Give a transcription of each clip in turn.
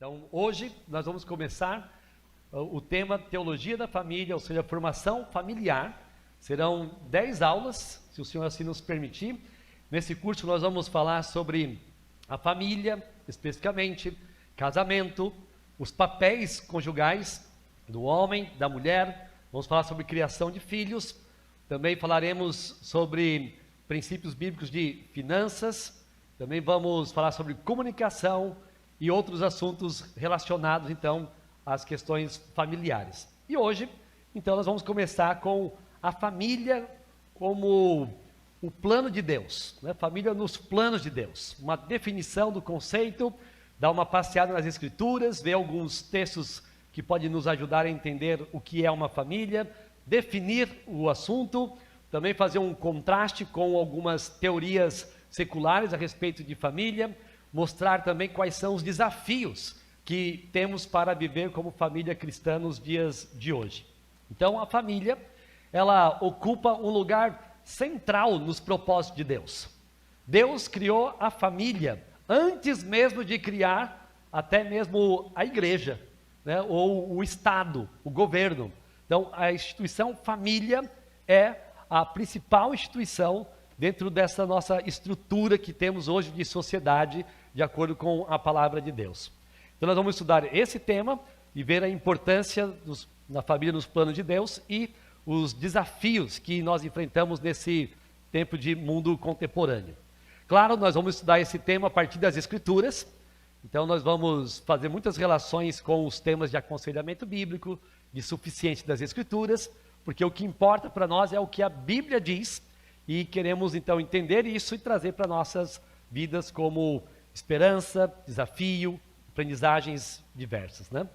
Então, hoje nós vamos começar o tema Teologia da Família, ou seja, formação familiar. Serão 10 aulas, se o Senhor assim nos permitir. Nesse curso nós vamos falar sobre a família, especificamente, casamento, os papéis conjugais do homem, da mulher. Vamos falar sobre criação de filhos. Também falaremos sobre princípios bíblicos de finanças. Também vamos falar sobre comunicação e outros assuntos relacionados, então, às questões familiares. E hoje, então, nós vamos começar com a família como o plano de Deus, né? Família nos planos de Deus. Uma definição do conceito, dar uma passeada nas Escrituras, ver alguns textos que podem nos ajudar a entender o que é uma família, definir o assunto, também fazer um contraste com algumas teorias seculares a respeito de família, mostrar também quais são os desafios que temos para viver como família cristã nos dias de hoje. Então, a família, ela ocupa um lugar central nos propósitos de Deus. Deus criou a família antes mesmo de criar até mesmo a igreja, né, ou o Estado, o governo. Então, a instituição família é a principal instituição dentro dessa nossa estrutura que temos hoje de sociedade, de acordo com a palavra de Deus. Então nós vamos estudar esse tema e ver a importância da família nos planos de Deus e os desafios que nós enfrentamos nesse tempo de mundo contemporâneo. Claro, nós vamos estudar esse tema a partir das Escrituras, então nós vamos fazer muitas relações com os temas de aconselhamento bíblico, de suficiência das Escrituras, porque o que importa para nós é o que a Bíblia diz e queremos então entender isso e trazer para nossas vidas como esperança, desafio, aprendizagens diversas, né?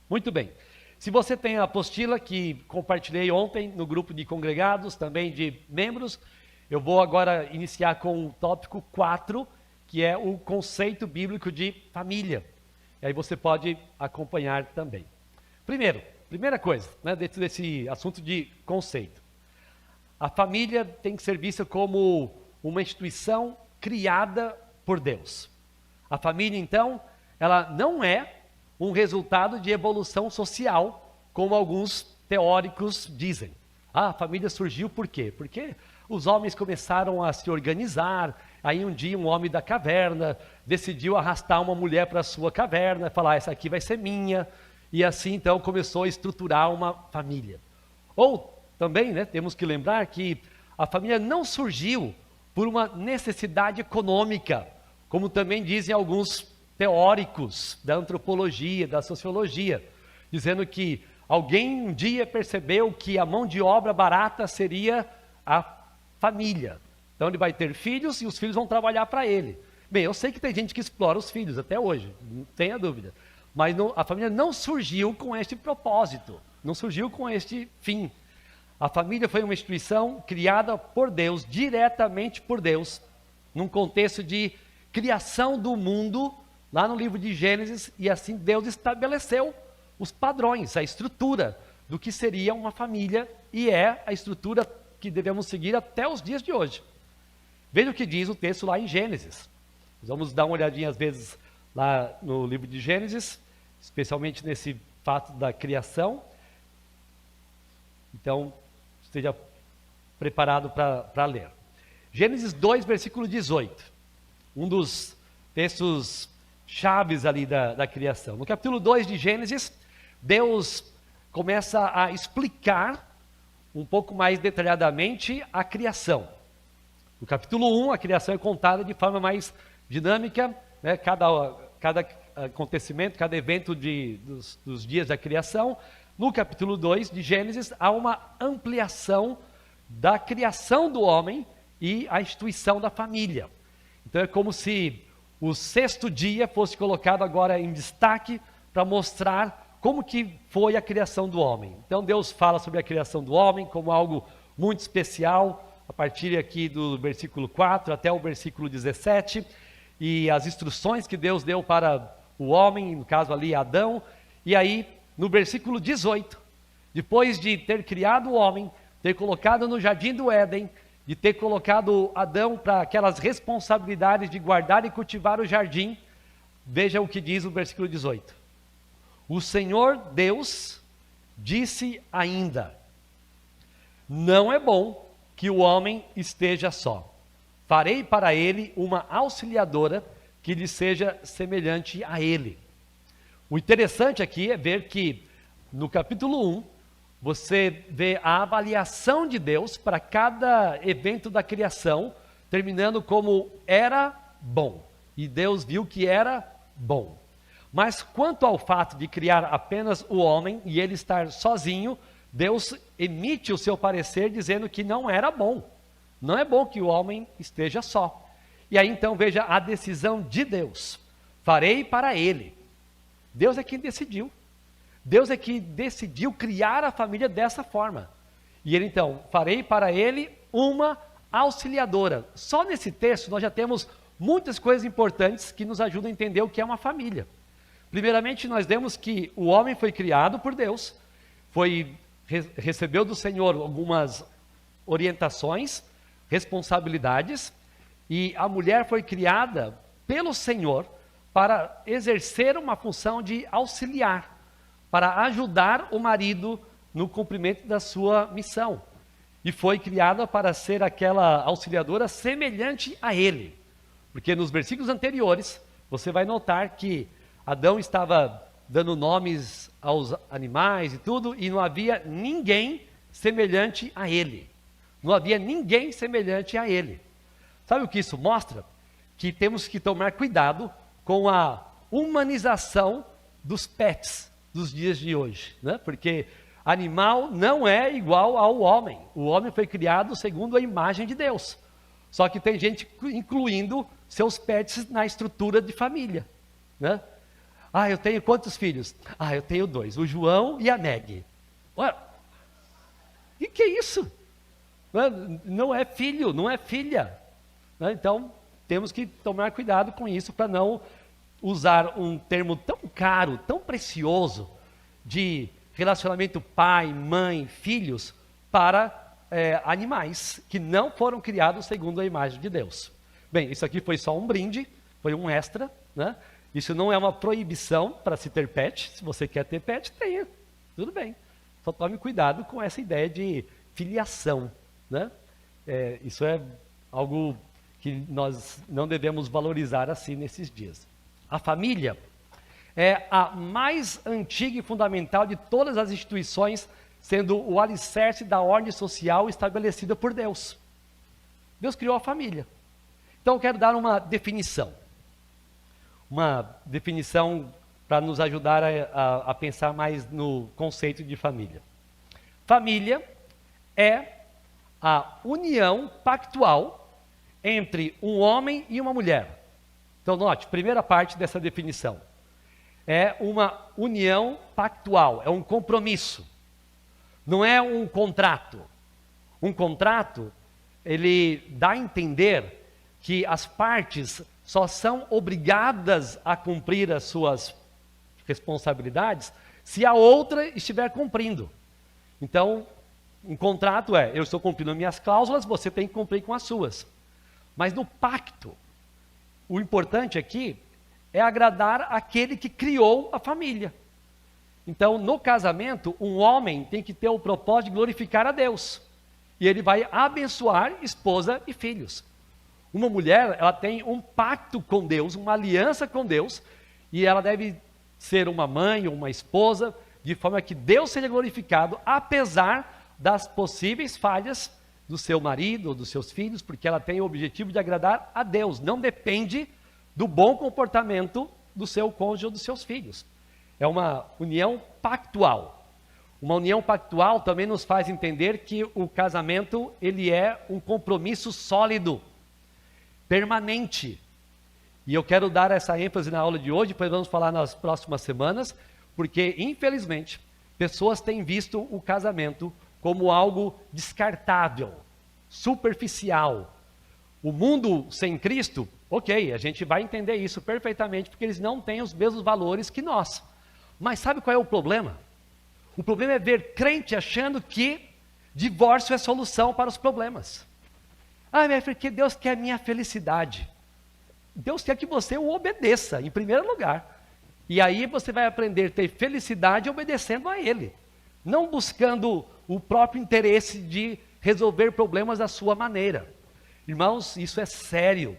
Muito bem. Se você tem a apostila que compartilhei ontem no grupo de congregados, também de membros, eu vou agora iniciar com o tópico 4, que é o conceito bíblico de família. E aí você pode acompanhar também. Primeira coisa, né, dentro desse assunto de conceito. A família tem que ser vista como uma instituição criada por Deus. A família, então, ela não é um resultado de evolução social, como alguns teóricos dizem. A família surgiu por quê? Porque os homens começaram a se organizar, aí um dia um homem da caverna decidiu arrastar uma mulher para a sua caverna, falar, essa aqui vai ser minha, e assim então começou a estruturar uma família. Ou também, né, temos que lembrar que a família não surgiu por uma necessidade econômica, como também dizem alguns teóricos da antropologia, da sociologia, dizendo que alguém um dia percebeu que a mão de obra barata seria a família. Então ele vai ter filhos e os filhos vão trabalhar para ele. Bem, eu sei que tem gente que explora os filhos até hoje, não tenha dúvida. Mas a família não surgiu com este propósito, não surgiu com este fim. A família foi uma instituição criada por Deus, diretamente por Deus, num contexto de criação do mundo, lá no livro de Gênesis, e assim Deus estabeleceu os padrões, a estrutura do que seria uma família, e é a estrutura que devemos seguir até os dias de hoje. Veja o que diz o texto lá em Gênesis. Nós vamos dar uma olhadinha às vezes lá no livro de Gênesis, especialmente nesse fato da criação. Então, esteja preparado para ler. Gênesis 2, versículo 18. Um dos textos chaves ali da criação. No capítulo 2 de Gênesis, Deus começa a explicar um pouco mais detalhadamente a criação. No capítulo 1, a criação é contada de forma mais dinâmica, né? Cada acontecimento, cada evento dos dias da criação. No capítulo 2 de Gênesis, há uma ampliação da criação do homem e a instituição da família. Então é como se o sexto dia fosse colocado agora em destaque para mostrar como que foi a criação do homem. Então Deus fala sobre a criação do homem como algo muito especial, a partir aqui do versículo 4 até o versículo 17, e as instruções que Deus deu para o homem, no caso ali Adão, e aí no versículo 18, depois de ter criado o homem, ter colocado no jardim do Éden, de ter colocado Adão para aquelas responsabilidades de guardar e cultivar o jardim, veja o que diz o versículo 18. O Senhor Deus disse ainda: não é bom que o homem esteja só. Farei para ele uma auxiliadora que lhe seja semelhante a ele. O interessante aqui é ver que no capítulo 1, você vê a avaliação de Deus para cada evento da criação, terminando como era bom. E Deus viu que era bom. Mas quanto ao fato de criar apenas o homem e ele estar sozinho, Deus emite o seu parecer dizendo que não era bom. Não é bom que o homem esteja só. E aí então veja a decisão de Deus. Farei para ele. Deus é quem decidiu. Deus é que decidiu criar a família dessa forma. E ele então, farei para ele uma auxiliadora. Só nesse texto nós já temos muitas coisas importantes que nos ajudam a entender o que é uma família. Primeiramente, nós vemos que o homem foi criado por Deus, recebeu do Senhor algumas orientações, responsabilidades, e a mulher foi criada pelo Senhor para exercer uma função de auxiliar, para ajudar o marido no cumprimento da sua missão. E foi criada para ser aquela auxiliadora semelhante a ele. Porque nos versículos anteriores, você vai notar que Adão estava dando nomes aos animais e tudo, e não havia ninguém semelhante a ele. Não havia ninguém semelhante a ele. Sabe o que isso mostra? Que temos que tomar cuidado com a humanização dos pets dos dias de hoje, né? Porque animal não é igual ao homem. O homem foi criado segundo a imagem de Deus. Só que tem gente incluindo seus pets na estrutura de família, né? Ah, eu tenho quantos filhos? Ah, eu tenho 2, o João e a Meg. Ué, o que é isso? Não é filho, não é filha, né? Então, temos que tomar cuidado com isso para não usar um termo tão caro, tão precioso, de relacionamento pai, mãe, filhos, para animais que não foram criados segundo a imagem de Deus. Bem, isso aqui foi só um brinde, foi um extra, né? Isso não é uma proibição para se ter pet. Se você quer ter pet, tenha, tudo bem. Só tome cuidado com essa ideia de filiação, né? Isso é algo que nós não devemos valorizar assim nesses dias. A família é a mais antiga e fundamental de todas as instituições, sendo o alicerce da ordem social estabelecida por Deus. Deus criou a família. Então eu quero dar uma definição para nos ajudar a pensar mais no conceito de família. Família é a união pactual entre um homem e uma mulher. Então note, primeira parte dessa definição. É uma união pactual, é um compromisso. Não é um contrato. Um contrato, ele dá a entender que as partes só são obrigadas a cumprir as suas responsabilidades se a outra estiver cumprindo. Então, um contrato eu estou cumprindo as minhas cláusulas, você tem que cumprir com as suas. Mas no pacto, o importante aqui é agradar aquele que criou a família. Então, no casamento, um homem tem que ter o propósito de glorificar a Deus. E ele vai abençoar esposa e filhos. Uma mulher, ela tem um pacto com Deus, uma aliança com Deus, e ela deve ser uma mãe ou uma esposa, de forma que Deus seja glorificado, apesar das possíveis falhas do seu marido ou dos seus filhos, porque ela tem o objetivo de agradar a Deus, não depende do bom comportamento do seu cônjuge ou dos seus filhos. É uma união pactual. Uma união pactual também nos faz entender que o casamento, ele é um compromisso sólido, permanente. E eu quero dar essa ênfase na aula de hoje, depois vamos falar nas próximas semanas, porque, infelizmente, pessoas têm visto o casamento como algo descartável, superficial. O mundo sem Cristo, ok, a gente vai entender isso perfeitamente, porque eles não têm os mesmos valores que nós. Mas sabe qual é o problema? O problema é ver crente achando que divórcio é solução para os problemas. Ah, mas porque Deus quer minha felicidade. Deus quer que você o obedeça, em primeiro lugar. E aí você vai aprender a ter felicidade obedecendo a Ele. Não buscando o próprio interesse de resolver problemas da sua maneira. Irmãos, isso é sério.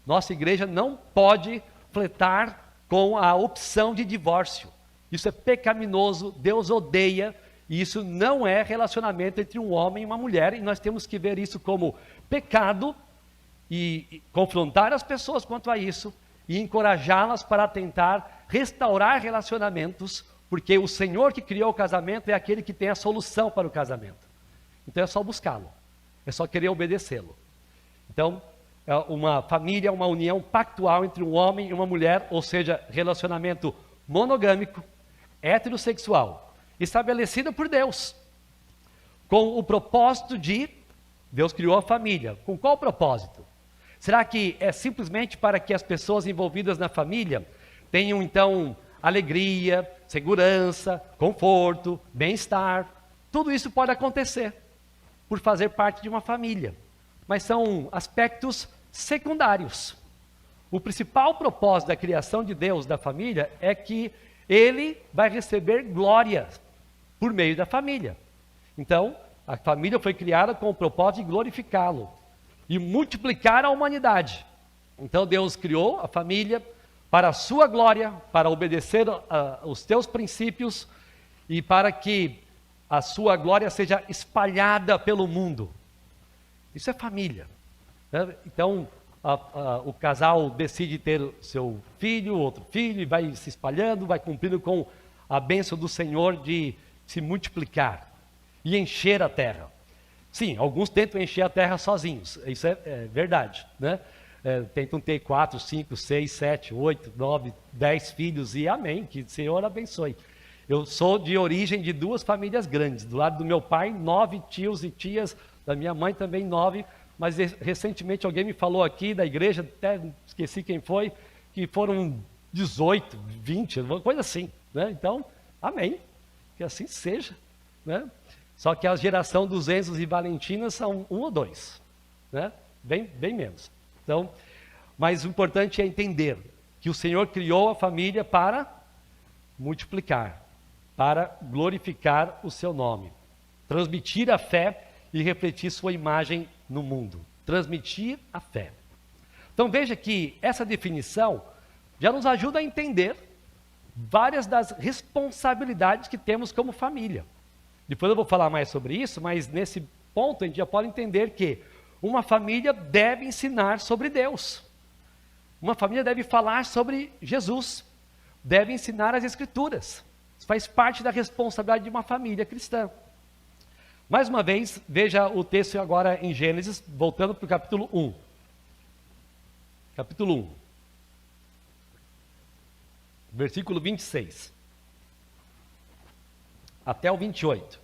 Nossa igreja não pode flertar com a opção de divórcio. Isso é pecaminoso, Deus odeia, e isso não é relacionamento entre um homem e uma mulher, e nós temos que ver isso como pecado e confrontar as pessoas quanto a isso e encorajá-las para tentar restaurar relacionamentos, porque o Senhor que criou o casamento é aquele que tem a solução para o casamento. Então é só buscá-lo, é só querer obedecê-lo. Então, uma família é uma união pactual entre um homem e uma mulher, ou seja, relacionamento monogâmico, heterossexual, estabelecida por Deus, com o propósito de... Deus criou a família. Com qual propósito? Será que é simplesmente para que as pessoas envolvidas na família tenham, então, alegria, segurança, conforto, bem-estar? Tudo isso pode acontecer por fazer parte de uma família, mas são aspectos secundários. O principal propósito da criação de Deus da família é que Ele vai receber glória por meio da família. Então, a família foi criada com o propósito de glorificá-lo e multiplicar a humanidade. Então Deus criou a família para a sua glória, para obedecer os teus princípios e para que a sua glória seja espalhada pelo mundo. Isso é família, né? Então o casal decide ter seu filho, outro filho, e vai se espalhando, vai cumprindo com a bênção do Senhor de se multiplicar e encher a terra. Sim, alguns tentam encher a terra sozinhos, isso é verdade, né? Tentam ter 4, 5, 6, 7, 8, 9, 10 filhos e amém, que o Senhor abençoe. Eu sou de origem de 2 famílias grandes, do lado do meu pai 9 tios e tias, da minha mãe também 9, mas recentemente alguém me falou aqui da igreja, até esqueci quem foi, que foram 18, 20, uma coisa assim, né? Então, amém, que assim seja, né? Só que a geração dos Enzos e Valentinas são 1 ou 2, né? Bem menos. Então, mas o importante é entender que o Senhor criou a família para multiplicar, para glorificar o seu nome, transmitir a fé e refletir sua imagem no mundo. Transmitir a fé. Então veja que essa definição já nos ajuda a entender várias das responsabilidades que temos como família. Depois eu vou falar mais sobre isso, mas nesse ponto a gente já pode entender que uma família deve ensinar sobre Deus. Uma família deve falar sobre Jesus. Deve ensinar as Escrituras. Isso faz parte da responsabilidade de uma família cristã. Mais uma vez, veja o texto agora em Gênesis, voltando para o capítulo 1. Capítulo 1. Versículo 26. Até o 28.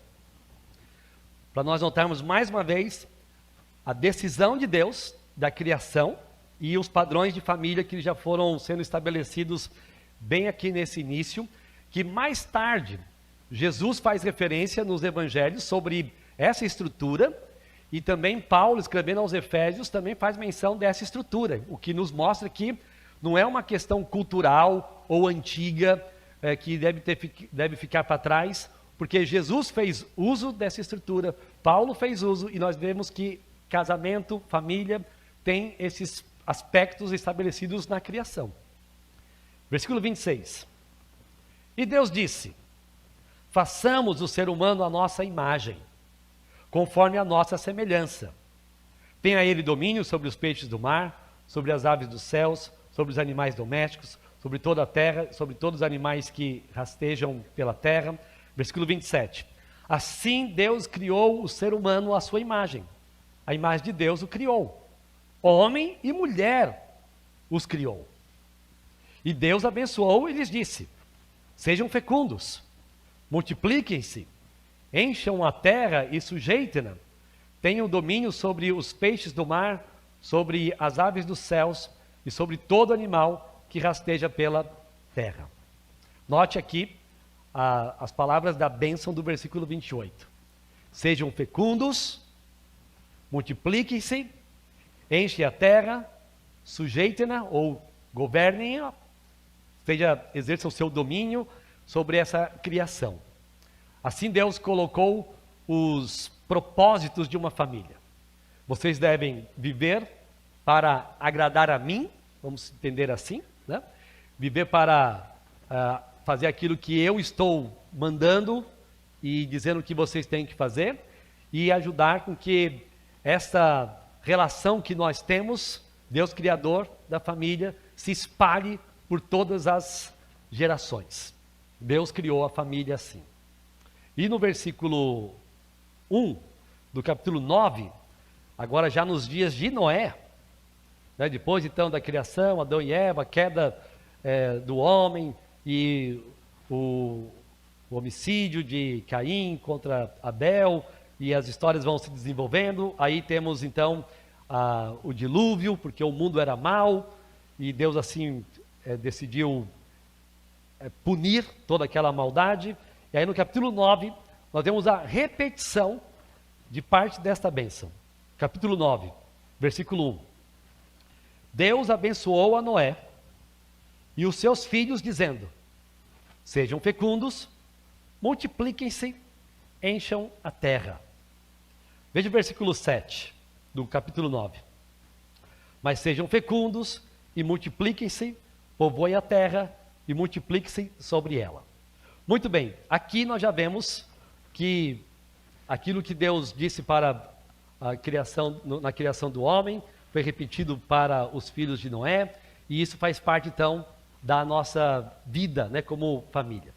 Para nós notarmos mais uma vez a decisão de Deus da criação e os padrões de família que já foram sendo estabelecidos bem aqui nesse início, que mais tarde Jesus faz referência nos evangelhos sobre essa estrutura, e também Paulo, escrevendo aos Efésios, também faz menção dessa estrutura, o que nos mostra que não é uma questão cultural ou antiga que deve ficar para trás, porque Jesus fez uso dessa estrutura, Paulo fez uso, e nós vemos que casamento, família, tem esses aspectos estabelecidos na criação. Versículo 26. E Deus disse: façamos o ser humano à nossa imagem, conforme a nossa semelhança. Tenha ele domínio sobre os peixes do mar, sobre as aves dos céus, sobre os animais domésticos, sobre toda a terra, sobre todos os animais que rastejam pela terra. Versículo 27. Assim Deus criou o ser humano à sua imagem. A imagem de Deus o criou. Homem e mulher os criou. E Deus abençoou e lhes disse: sejam fecundos, multipliquem-se, encham a terra e sujeitem-na, tenham domínio sobre os peixes do mar, sobre as aves dos céus e sobre todo animal que rasteja pela terra. Note aqui as palavras da bênção do versículo 28. Sejam fecundos, multipliquem-se, enchem a terra sujeitem-na ou governem-a, exerçam o seu domínio sobre essa criação. Assim Deus colocou os propósitos de uma família. Vocês devem viver para agradar a mim, vamos entender assim, né? Viver para fazer aquilo que eu estou mandando e dizendo que vocês têm que fazer, e ajudar com que essa relação que nós temos, Deus Criador da família, se espalhe por todas as gerações. Deus criou a família assim. E no versículo 1 do capítulo 9, agora já nos dias de Noé, né, depois então da criação, Adão e Eva, a queda do homem e o homicídio de Caim contra Abel, e as histórias vão se desenvolvendo. Aí temos então o dilúvio, porque o mundo era mau, e Deus assim decidiu punir toda aquela maldade. E aí no capítulo 9, nós temos a repetição de parte desta bênção. Capítulo 9, versículo 1. Deus abençoou a Noé e os seus filhos, dizendo: sejam fecundos, multipliquem-se, encham a terra. Veja o versículo 7 do capítulo 9. Mas sejam fecundos e multipliquem-se, povoem a terra e multipliquem-se sobre ela. Muito bem, aqui nós já vemos que aquilo que Deus disse para a criação, na criação do homem, foi repetido para os filhos de Noé, e isso faz parte então da nossa vida, né, como família.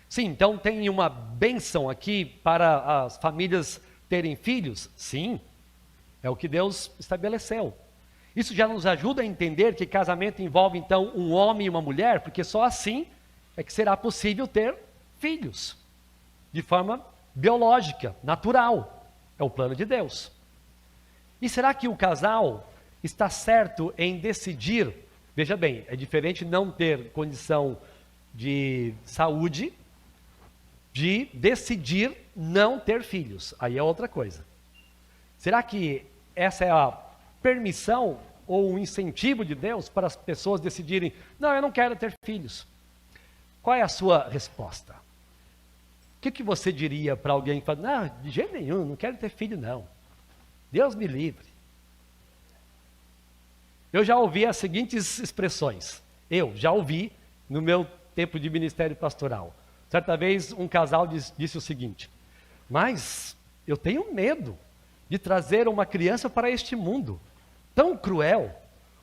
Sim, então tem uma bênção aqui para as famílias terem filhos? Sim, é o que Deus estabeleceu. Isso já nos ajuda a entender que casamento envolve então um homem e uma mulher, porque só assim é que será possível ter filhos, de forma biológica, natural. É o plano de Deus. E será que o casal está certo em decidir? Veja bem, é diferente não ter condição de saúde, de decidir não ter filhos. Aí é outra coisa. Será que essa é a permissão ou um incentivo de Deus para as pessoas decidirem: não, eu não quero ter filhos? Qual é a sua resposta? O que você diria para alguém que fala: não, de jeito nenhum, não quero ter filho não. Deus me livre. Eu já ouvi as seguintes expressões. Eu já ouvi no meu tempo de ministério pastoral. Certa vez um casal disse o seguinte: mas eu tenho medo de trazer uma criança para este mundo tão cruel,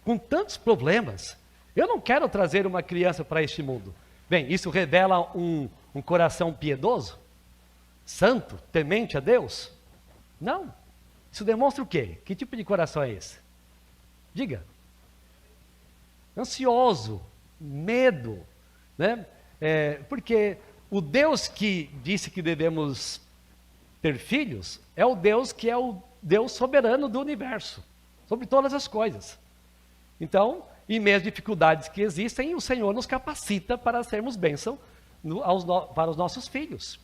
com tantos problemas. Eu não quero trazer uma criança para este mundo. Bem, isso revela um coração piedoso? Santo? Temente a Deus? Não. Isso demonstra o quê? Que tipo de coração é esse? Diga. Ansioso, medo, né? Porque o Deus que disse que devemos ter filhos é o Deus que é o Deus soberano do universo, sobre todas as coisas. Então, em meio às dificuldades que existem, o Senhor nos capacita para sermos bênção para os nossos filhos.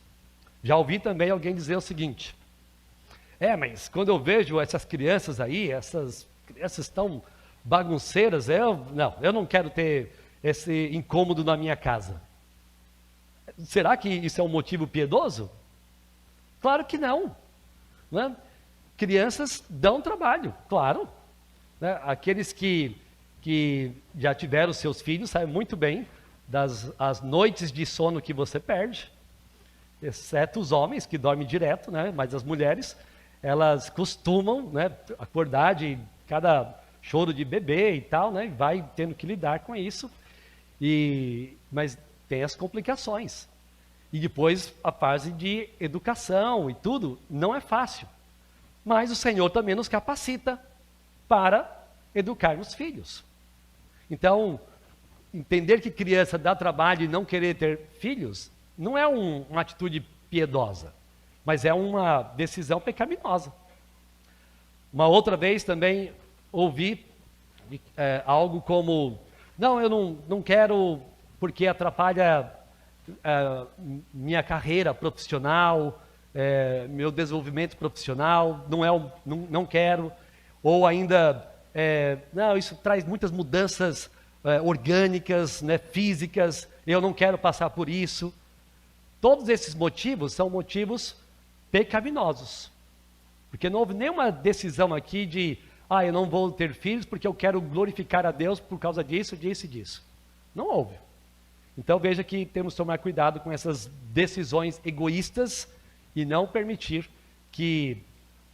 Já ouvi também alguém dizer o seguinte: mas quando eu vejo essas crianças aí, essas crianças tão bagunceiras, eu não quero ter esse incômodo na minha casa. Será que isso é um motivo piedoso? Claro que não, né? Crianças dão trabalho, claro, né? Aqueles que já tiveram seus filhos sabem muito bem as noites de sono que você perde, exceto os homens que dormem direto, né? Mas as mulheres, elas costumam, né, acordar de cada choro de bebê e tal, né? Vai tendo que lidar com isso, mas tem as complicações. E depois a fase de educação e tudo, não é fácil. Mas o Senhor também nos capacita para educarmos filhos. Então, entender que criança dá trabalho e não querer ter filhos, não é uma atitude piedosa, mas é uma decisão pecaminosa. Uma outra vez também ouvi algo como: não, eu não quero porque atrapalha minha carreira profissional, meu desenvolvimento profissional, não quero. Ou ainda, não, isso traz muitas mudanças orgânicas, né, físicas, eu não quero passar por isso. Todos esses motivos são motivos pecaminosos. Porque não houve nenhuma decisão aqui de, eu não vou ter filhos porque eu quero glorificar a Deus por causa disso, disso e disso. Não houve. Então veja que temos que tomar cuidado com essas decisões egoístas e não permitir que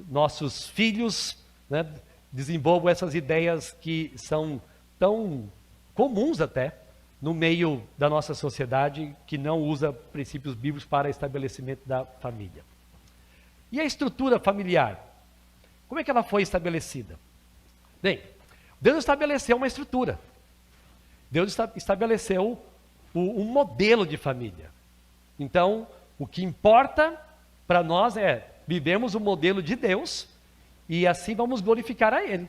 nossos filhos, né, desenvolvam essas ideias que são tão comuns até no meio da nossa sociedade, que não usa princípios bíblicos para estabelecimento da família. E a estrutura familiar? Como é que ela foi estabelecida? Bem, Deus estabeleceu uma estrutura. Deus estabeleceu um modelo de família. Então, o que importa para nós é vivemos o modelo de Deus e assim vamos glorificar a Ele,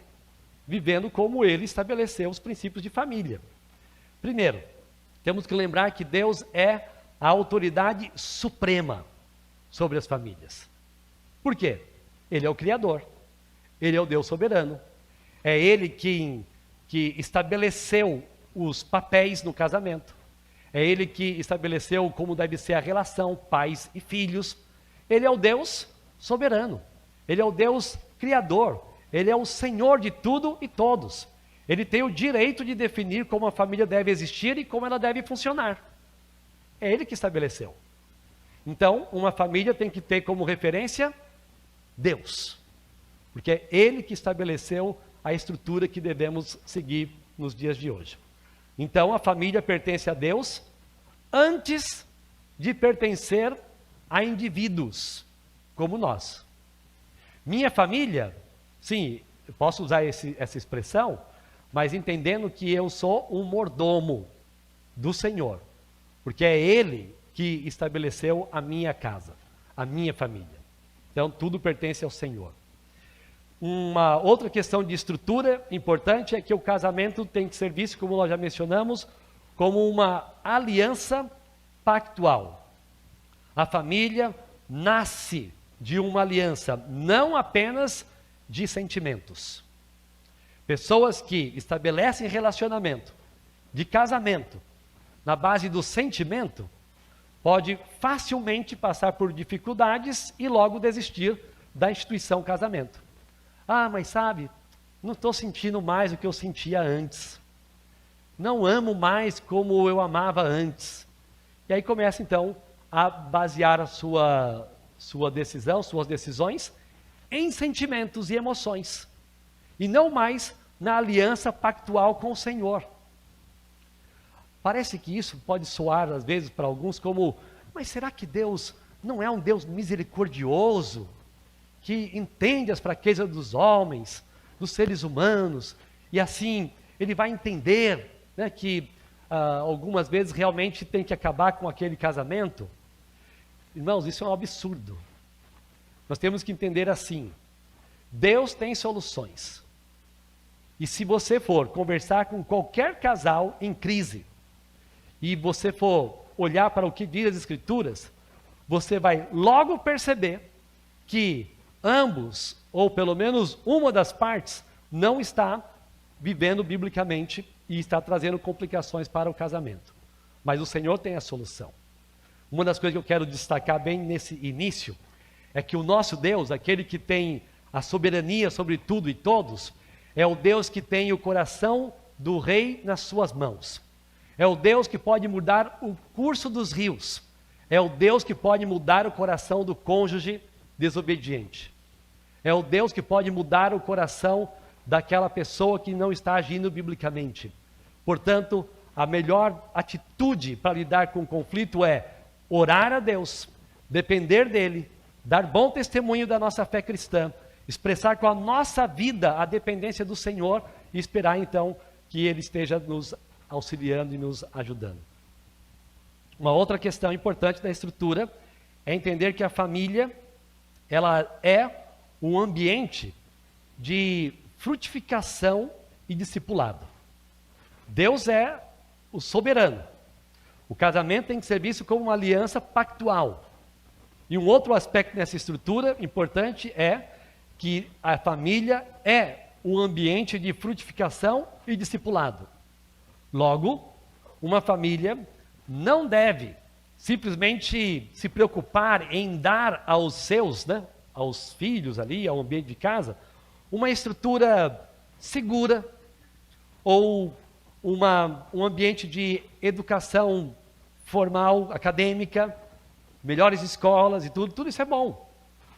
vivendo como Ele estabeleceu os princípios de família. Primeiro, temos que lembrar que Deus é a autoridade suprema sobre as famílias. Por quê? Ele é o Criador, Ele é o Deus soberano, é Ele que estabeleceu os papéis no casamento, é Ele que estabeleceu como deve ser a relação pais e filhos. Ele é o Deus soberano, Ele é o Deus Criador, Ele é o Senhor de tudo e todos. Ele tem o direito de definir como a família deve existir e como ela deve funcionar. É Ele que estabeleceu. Então, uma família tem que ter como referência Deus, porque é Ele que estabeleceu a estrutura que devemos seguir nos dias de hoje. Então, a família pertence a Deus antes de pertencer a indivíduos como nós. Minha família, sim, eu posso usar essa expressão, mas entendendo que eu sou um mordomo do Senhor, porque é Ele que estabeleceu a minha casa, a minha família. Então, tudo pertence ao Senhor. Uma outra questão de estrutura importante é que o casamento tem que ser visto, como nós já mencionamos, como uma aliança pactual. A família nasce de uma aliança, não apenas de sentimentos. Pessoas que estabelecem relacionamento de casamento na base do sentimento, pode facilmente passar por dificuldades e logo desistir da instituição casamento. Mas sabe, não estou sentindo mais o que eu sentia antes. Não amo mais como eu amava antes. E aí começa então a basear a sua decisão, suas decisões em sentimentos e emoções. E não mais na aliança pactual com o Senhor. Parece que isso pode soar às vezes para alguns como, mas será que Deus não é um Deus misericordioso, que entende as fraquezas dos homens, dos seres humanos, e assim Ele vai entender, né, que algumas vezes realmente tem que acabar com aquele casamento? Irmãos, isso é um absurdo. Nós temos que entender assim, Deus tem soluções. E se você for conversar com qualquer casal em crise, e você for olhar para o que diz as Escrituras, você vai logo perceber que ambos, ou pelo menos uma das partes, não está vivendo biblicamente e está trazendo complicações para o casamento. Mas o Senhor tem a solução. Uma das coisas que eu quero destacar bem nesse início, é que o nosso Deus, aquele que tem a soberania sobre tudo e todos, é o Deus que tem o coração do rei nas suas mãos. É o Deus que pode mudar o curso dos rios. É o Deus que pode mudar o coração do cônjuge desobediente. É o Deus que pode mudar o coração daquela pessoa que não está agindo biblicamente. Portanto, a melhor atitude para lidar com o conflito é orar a Deus, depender dEle, dar bom testemunho da nossa fé cristã, expressar com a nossa vida a dependência do Senhor e esperar então que Ele esteja nos auxiliando e nos ajudando. Uma outra questão importante da estrutura é entender que a família, ela é um ambiente de frutificação e discipulado. Deus é o soberano. O casamento tem que ser visto como uma aliança pactual. E um outro aspecto nessa estrutura importante é que a família é um ambiente de frutificação e discipulado. Logo, uma família não deve simplesmente se preocupar em dar aos seus, aos filhos ali, ao ambiente de casa, uma estrutura segura ou um ambiente de educação formal, acadêmica, melhores escolas e tudo isso é bom.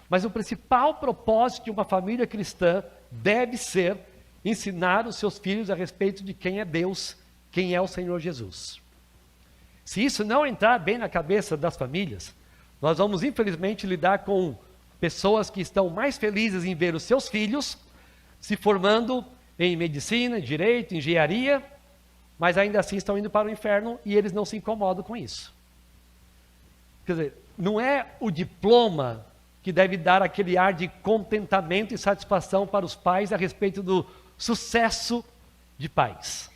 Mas o principal propósito de uma família cristã deve ser ensinar os seus filhos a respeito de quem é Deus, quem é o Senhor Jesus. Se isso não entrar bem na cabeça das famílias, nós vamos infelizmente lidar com pessoas que estão mais felizes em ver os seus filhos se formando em medicina, direito, engenharia, mas ainda assim estão indo para o inferno e eles não se incomodam com isso. Quer dizer, não é o diploma que deve dar aquele ar de contentamento e satisfação para os pais a respeito do sucesso de pais.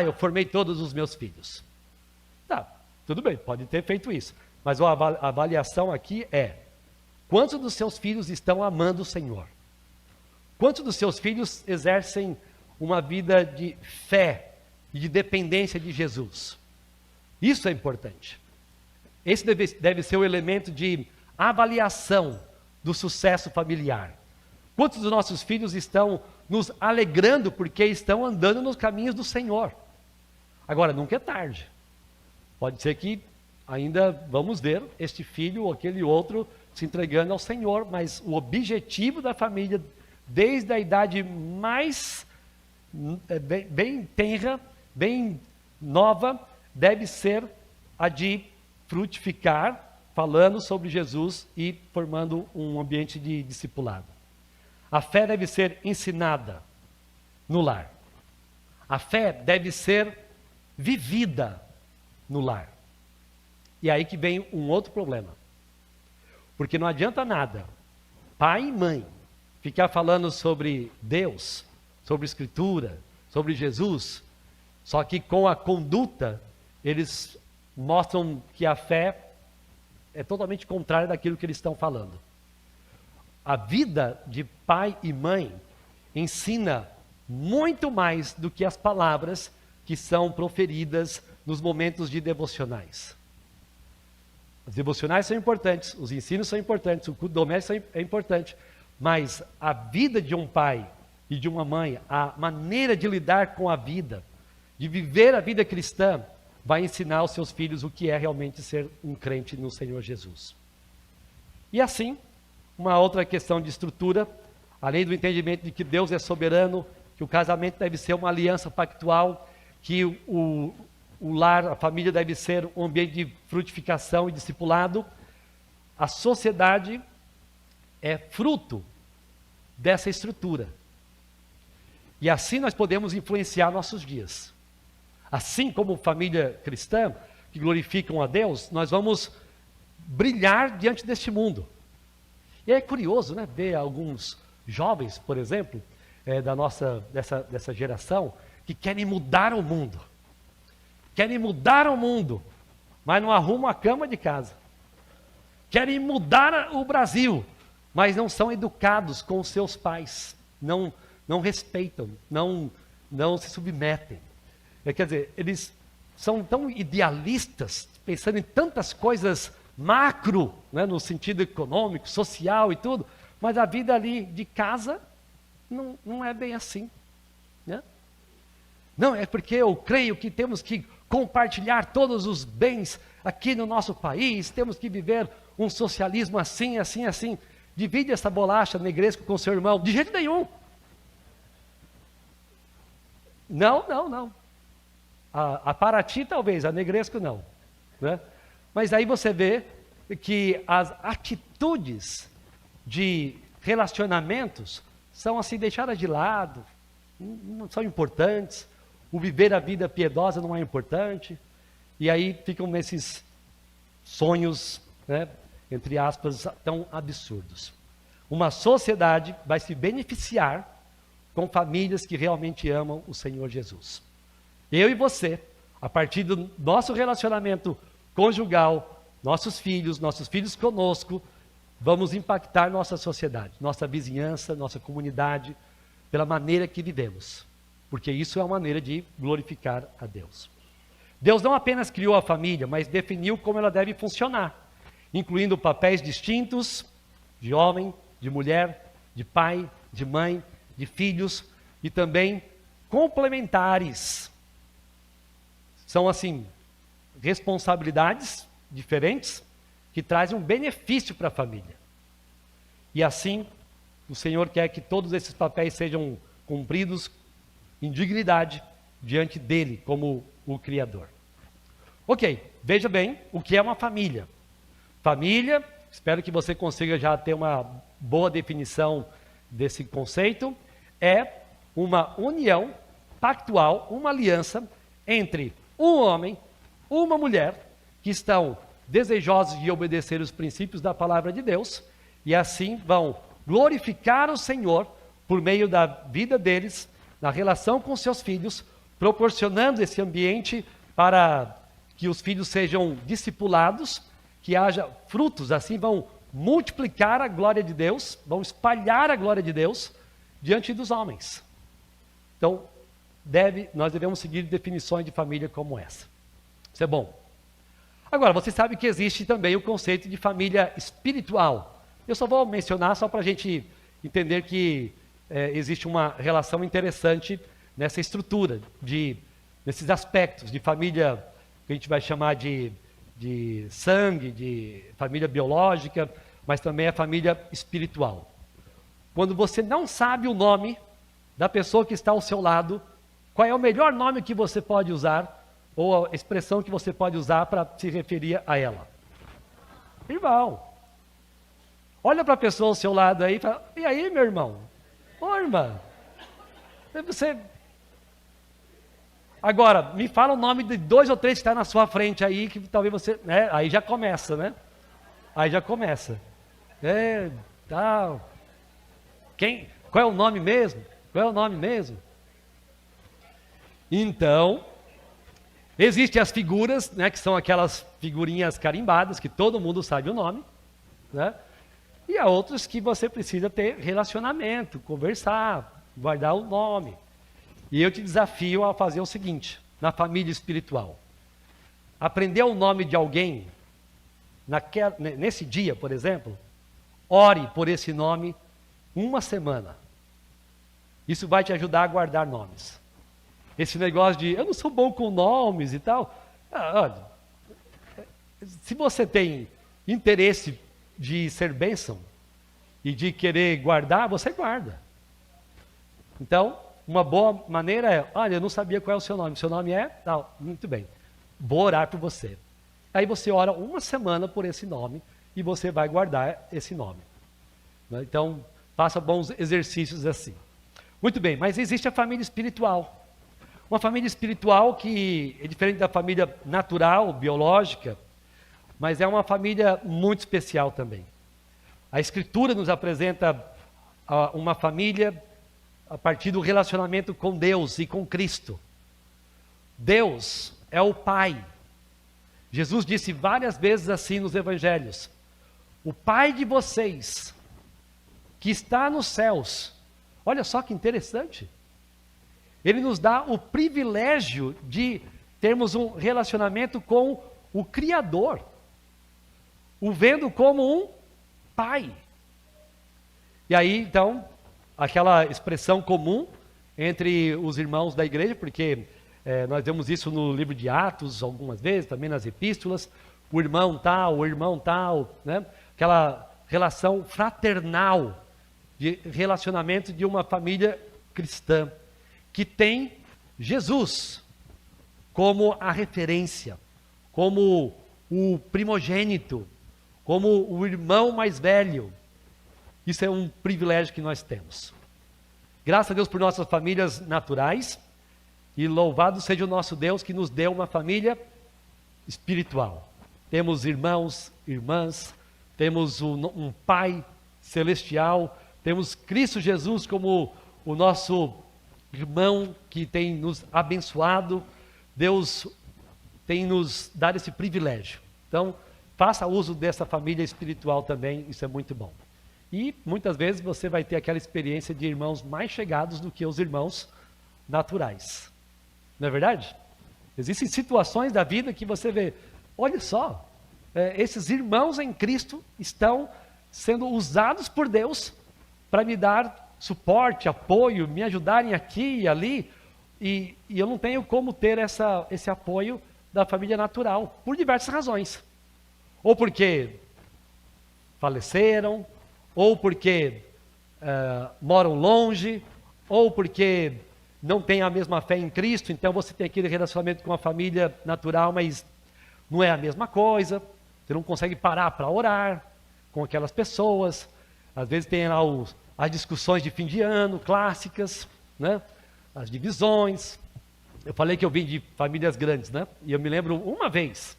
Eu formei todos os meus filhos. Tá, tudo bem, pode ter feito isso. Mas a avaliação aqui é: quantos dos seus filhos estão amando o Senhor? Quantos dos seus filhos exercem uma vida de fé e de dependência de Jesus? Isso é importante. Esse deve ser o elemento de avaliação do sucesso familiar. Quantos dos nossos filhos estão nos alegrando porque estão andando nos caminhos do Senhor? Agora, nunca é tarde. Pode ser que ainda vamos ver este filho ou aquele outro se entregando ao Senhor, mas o objetivo da família, desde a idade mais bem tenra, bem nova, deve ser a de frutificar, falando sobre Jesus e formando um ambiente de discipulado. A fé deve ser ensinada no lar. A fé deve ser vivida no lar. E aí que vem um outro problema. Porque não adianta nada pai e mãe ficar falando sobre Deus, sobre Escritura, sobre Jesus, só que com a conduta eles mostram que a fé é totalmente contrária daquilo que eles estão falando. A vida de pai e mãe ensina muito mais do que as palavras que são proferidas nos momentos de devocionais. Os devocionais são importantes, os ensinos são importantes, o culto doméstico é importante, mas a vida de um pai e de uma mãe, a maneira de lidar com a vida, de viver a vida cristã, vai ensinar aos seus filhos o que é realmente ser um crente no Senhor Jesus. E assim, uma outra questão de estrutura, além do entendimento de que Deus é soberano, que o casamento deve ser uma aliança pactual, que o lar, a família deve ser um ambiente de frutificação e discipulado, a sociedade é fruto dessa estrutura. E assim nós podemos influenciar nossos dias. Assim como família cristã, que glorificam a Deus, nós vamos brilhar diante deste mundo. E é curioso, ver alguns jovens, por exemplo, dessa geração, que querem mudar o mundo. Querem mudar o mundo, mas não arrumam a cama de casa. Querem mudar o Brasil, mas não são educados com os seus pais. Não respeitam, não se submetem. Quer dizer, eles são tão idealistas, pensando em tantas coisas macro, no sentido econômico, social e tudo, mas a vida ali de casa não é bem assim. Não, é porque eu creio que temos que compartilhar todos os bens aqui no nosso país, temos que viver um socialismo assim, assim, assim. Divide essa bolacha negresco com seu irmão. De jeito nenhum. Não. A Paraty talvez, a Negresco não. Mas aí você vê que as atitudes de relacionamentos são assim deixadas de lado, não são importantes, o viver a vida piedosa não é importante, e aí ficam nesses sonhos, entre aspas, tão absurdos. Uma sociedade vai se beneficiar com famílias que realmente amam o Senhor Jesus. Eu e você, a partir do nosso relacionamento conjugal, nossos filhos conosco, vamos impactar nossa sociedade, nossa vizinhança, nossa comunidade, pela maneira que vivemos, porque isso é uma maneira de glorificar a Deus. Deus não apenas criou a família, mas definiu como ela deve funcionar, incluindo papéis distintos de homem, de mulher, de pai, de mãe, de filhos e também complementares. São assim, responsabilidades diferentes que trazem um benefício para a família. E assim, o Senhor quer que todos esses papéis sejam cumpridos em dignidade diante dele, como o Criador. Ok, veja bem o que é uma família. Família, espero que você consiga já ter uma boa definição desse conceito, é uma união pactual, uma aliança entre um homem, uma mulher, que estão desejosos de obedecer os princípios da palavra de Deus, e assim vão glorificar o Senhor por meio da vida deles, na relação com seus filhos, proporcionando esse ambiente para que os filhos sejam discipulados, que haja frutos, assim vão multiplicar a glória de Deus, vão espalhar a glória de Deus diante dos homens. Então, nós devemos seguir definições de família como essa. Isso é bom. Agora, você sabe que existe também o conceito de família espiritual. Eu só vou mencionar só para a gente entender que existe uma relação interessante nessa estrutura, nesses aspectos de família que a gente vai chamar de sangue, de família biológica, mas também a família espiritual. Quando você não sabe o nome da pessoa que está ao seu lado, qual é o melhor nome que você pode usar, ou a expressão que você pode usar para se referir a ela? Irmão. Olha para a pessoa ao seu lado aí e fala: e aí, meu irmão? Ô, irmã. Você... Agora, me fala o nome de 2 ou 3 que está na sua frente aí, que talvez você... né? Aí já começa, né? Aí já começa. Tal. Qual é o nome mesmo? Qual é o nome mesmo? Então, existem as figuras, né, que são aquelas figurinhas carimbadas, que todo mundo sabe o nome, né? E há outros que você precisa ter relacionamento, conversar, guardar o nome. E eu te desafio a fazer o seguinte, na família espiritual. Aprender o nome de alguém, nesse dia, por exemplo, ore por esse nome 1 semana. Isso vai te ajudar a guardar nomes. Esse negócio de, eu não sou bom com nomes e tal. Olha, se você tem interesse de ser bênção e de querer guardar, você guarda. Então, uma boa maneira é, olha, eu não sabia qual é o seu nome. Seu nome é? Tal. Muito bem. Vou orar por você. Aí você ora 1 semana por esse nome e você vai guardar esse nome. Então, faça bons exercícios assim. Muito bem, mas existe a família espiritual. Uma família espiritual que é diferente da família natural, biológica, mas é uma família muito especial também. A Escritura nos apresenta uma família a partir do relacionamento com Deus e com Cristo. Deus é o Pai. Jesus disse várias vezes assim nos Evangelhos: o Pai de vocês, que está nos céus. Olha só que interessante. Ele nos dá o privilégio de termos um relacionamento com o Criador, o vendo como um Pai. E aí, então, aquela expressão comum entre os irmãos da igreja, porque nós vemos isso no livro de Atos algumas vezes, também nas epístolas, o irmão tal, né? Aquela relação fraternal, de relacionamento de uma família cristã, que tem Jesus como a referência, como o primogênito, como o irmão mais velho. Isso é um privilégio que nós temos. Graças a Deus por nossas famílias naturais, e louvado seja o nosso Deus que nos deu uma família espiritual. Temos irmãos, irmãs, temos um Pai celestial, temos Cristo Jesus como o nosso irmão que tem nos abençoado. Deus tem nos dado esse privilégio. Então, faça uso dessa família espiritual também, isso é muito bom. E muitas vezes você vai ter aquela experiência de irmãos mais chegados do que os irmãos naturais. Não é verdade? Existem situações da vida que você vê, olha só, esses irmãos em Cristo estão sendo usados por Deus para me dar suporte, apoio, me ajudarem aqui e ali, e eu não tenho como ter esse apoio da família natural, por diversas razões. Ou porque faleceram, ou porque moram longe, ou porque não têm a mesma fé em Cristo, então você tem aquele relacionamento com a família natural, mas não é a mesma coisa, você não consegue parar para orar com aquelas pessoas, às vezes tem lá as discussões de fim de ano, clássicas, né? As divisões. Eu falei que eu vim de famílias grandes, né? E eu me lembro uma vez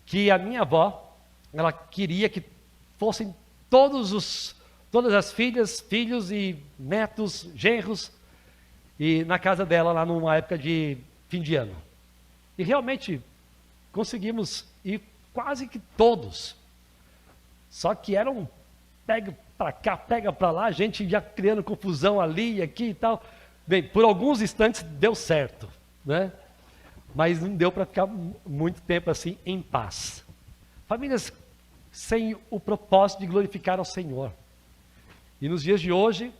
que a minha avó, ela queria que fossem todas as filhas, filhos e netos, genros, e na casa dela lá numa época de fim de ano. E realmente conseguimos ir quase que todos. Só que eram pega para cá, pega para lá, a gente já criando confusão ali e aqui e tal. Bem, por alguns instantes deu certo, né? Mas não deu para ficar muito tempo assim em paz. Famílias sem o propósito de glorificar ao Senhor. E nos dias de hoje,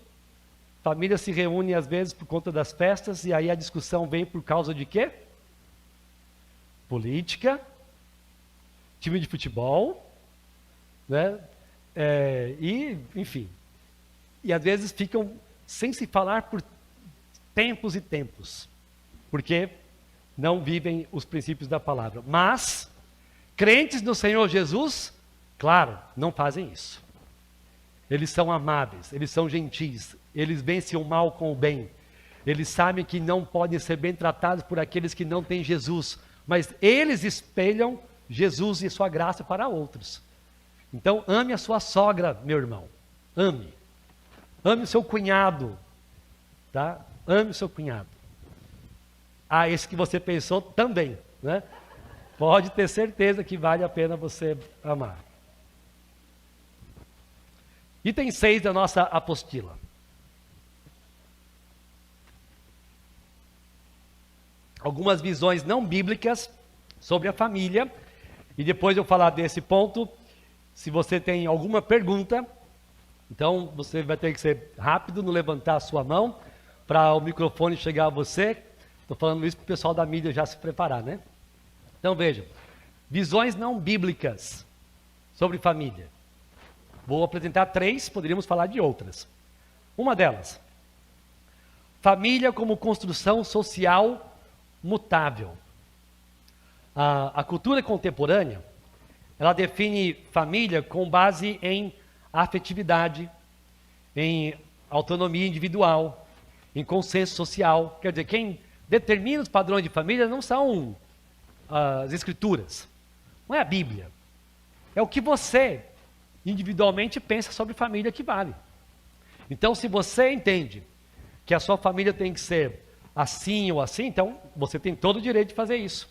famílias se reúnem às vezes por conta das festas, e aí a discussão vem por causa de quê? Política, time de futebol, né? E, enfim. E às vezes ficam sem se falar por tempos e tempos, porque não vivem os princípios da palavra. Mas, crentes no Senhor Jesus, claro, não fazem isso. Eles são amáveis, eles são gentis, eles vencem o mal com o bem. Eles sabem que não podem ser bem tratados por aqueles que não têm Jesus, mas eles espelham Jesus e sua graça para outros. Então, ame a sua sogra, meu irmão. Ame. Ame o seu cunhado. Tá? Ame o seu cunhado. Esse que você pensou também, né? Pode ter certeza que vale a pena você amar. Item 6 da nossa apostila. Algumas visões não bíblicas sobre a família. E depois de eu falar desse ponto, se você tem alguma pergunta, então você vai ter que ser rápido no levantar a sua mão para o microfone chegar a você. Estou falando isso para o pessoal da mídia já se preparar, né? Então veja, visões não bíblicas sobre família. Vou apresentar 3, poderíamos falar de outras. Uma delas, família como construção social mutável. A cultura contemporânea, ela define família com base em afetividade, em autonomia individual, em consenso social. Quer dizer, quem determina os padrões de família não são as escrituras, não é a Bíblia. É o que você individualmente pensa sobre família que vale. Então, se você entende que a sua família tem que ser assim ou assim, então você tem todo o direito de fazer isso.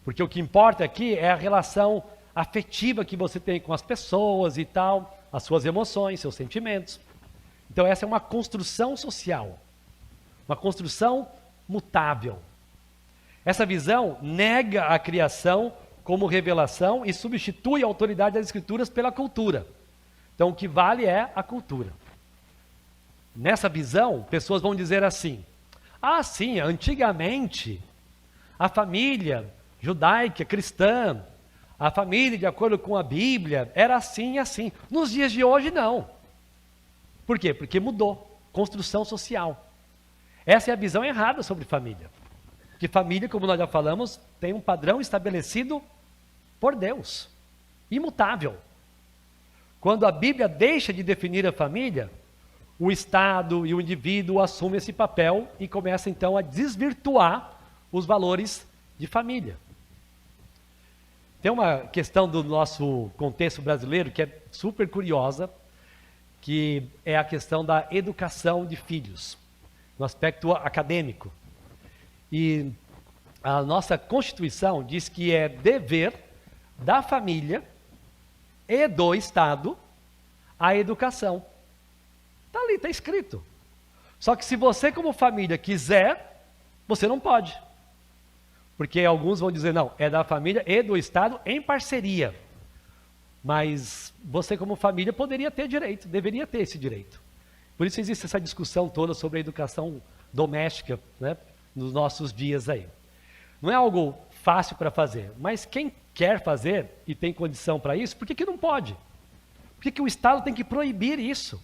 Porque o que importa aqui é a relação afetiva que você tem com as pessoas e tal, as suas emoções, seus sentimentos. Então essa é uma construção social, uma construção mutável. Essa visão nega a criação como revelação e substitui a autoridade das escrituras pela cultura. Então o que vale é a cultura. Nessa visão, pessoas vão dizer assim: ah, sim, antigamente a família judaica, cristã, a família de acordo com a Bíblia era assim e assim. Nos dias de hoje não. Por quê? Porque mudou. Construção social. Essa é a visão errada sobre família. Que família, como nós já falamos, tem um padrão estabelecido por Deus, imutável. Quando a Bíblia deixa de definir a família, o Estado e o indivíduo assumem esse papel e começa então a desvirtuar os valores de família. Tem uma questão do nosso contexto brasileiro que é super curiosa, que é a questão da educação de filhos, no aspecto acadêmico. E a nossa Constituição diz que é dever da família e do Estado a educação. Está ali, está escrito. Só que se você como família quiser, você não pode. Porque alguns vão dizer, não, é da família e do Estado em parceria. Mas você como família poderia ter direito, deveria ter esse direito. Por isso existe essa discussão toda sobre a educação doméstica, né, nos nossos dias aí. Não é algo fácil para fazer, mas quem quer fazer e tem condição para isso, por que não pode? Por que o Estado tem que proibir isso?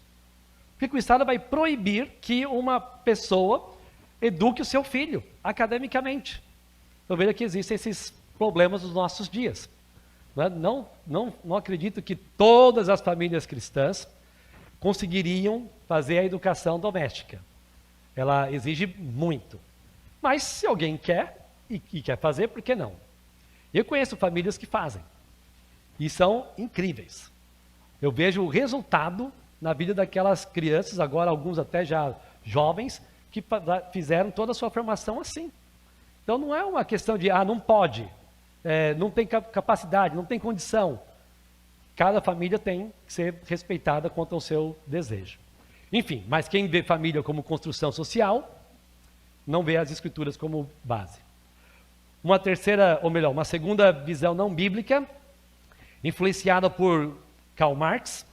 Por que o Estado vai proibir que uma pessoa eduque o seu filho academicamente? Então veja que existem esses problemas nos nossos dias. Não acredito que todas as famílias cristãs conseguiriam fazer a educação doméstica. Ela exige muito. Mas se alguém quer e quer fazer, por que não? Eu conheço famílias que fazem. E são incríveis. Eu vejo o resultado na vida daquelas crianças, agora alguns até já jovens, que fizeram toda a sua formação assim. Então não é uma questão de, não pode, não tem capacidade, não tem condição. Cada família tem que ser respeitada quanto ao seu desejo. Enfim, mas quem vê família como construção social, não vê as escrituras como base. Uma segunda visão não bíblica, influenciada por Karl Marx,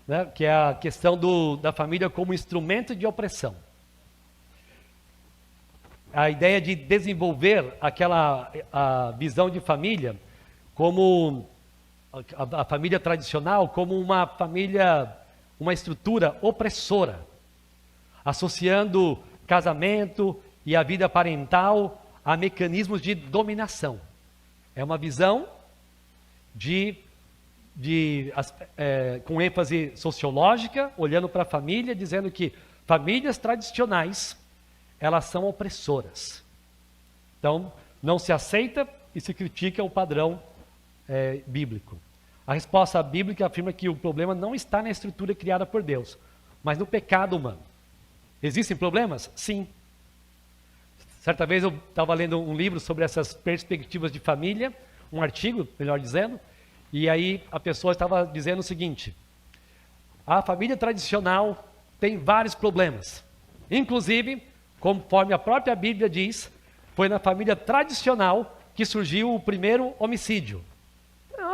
né, que é a questão da família como instrumento de opressão. A ideia de desenvolver a visão de família como a família tradicional, como uma família, uma estrutura opressora, associando casamento e a vida parental a mecanismos de dominação. É uma visão com ênfase sociológica, olhando para a família, dizendo que famílias tradicionais, elas são opressoras. Então, não se aceita e se critica o padrão bíblico. A resposta bíblica afirma que o problema não está na estrutura criada por Deus, mas no pecado humano. Existem problemas? Sim. Certa vez eu estava lendo um livro sobre essas perspectivas de família, um artigo, melhor dizendo, e aí a pessoa estava dizendo o seguinte: a família tradicional tem vários problemas. Inclusive, conforme a própria Bíblia diz, foi na família tradicional que surgiu o primeiro homicídio.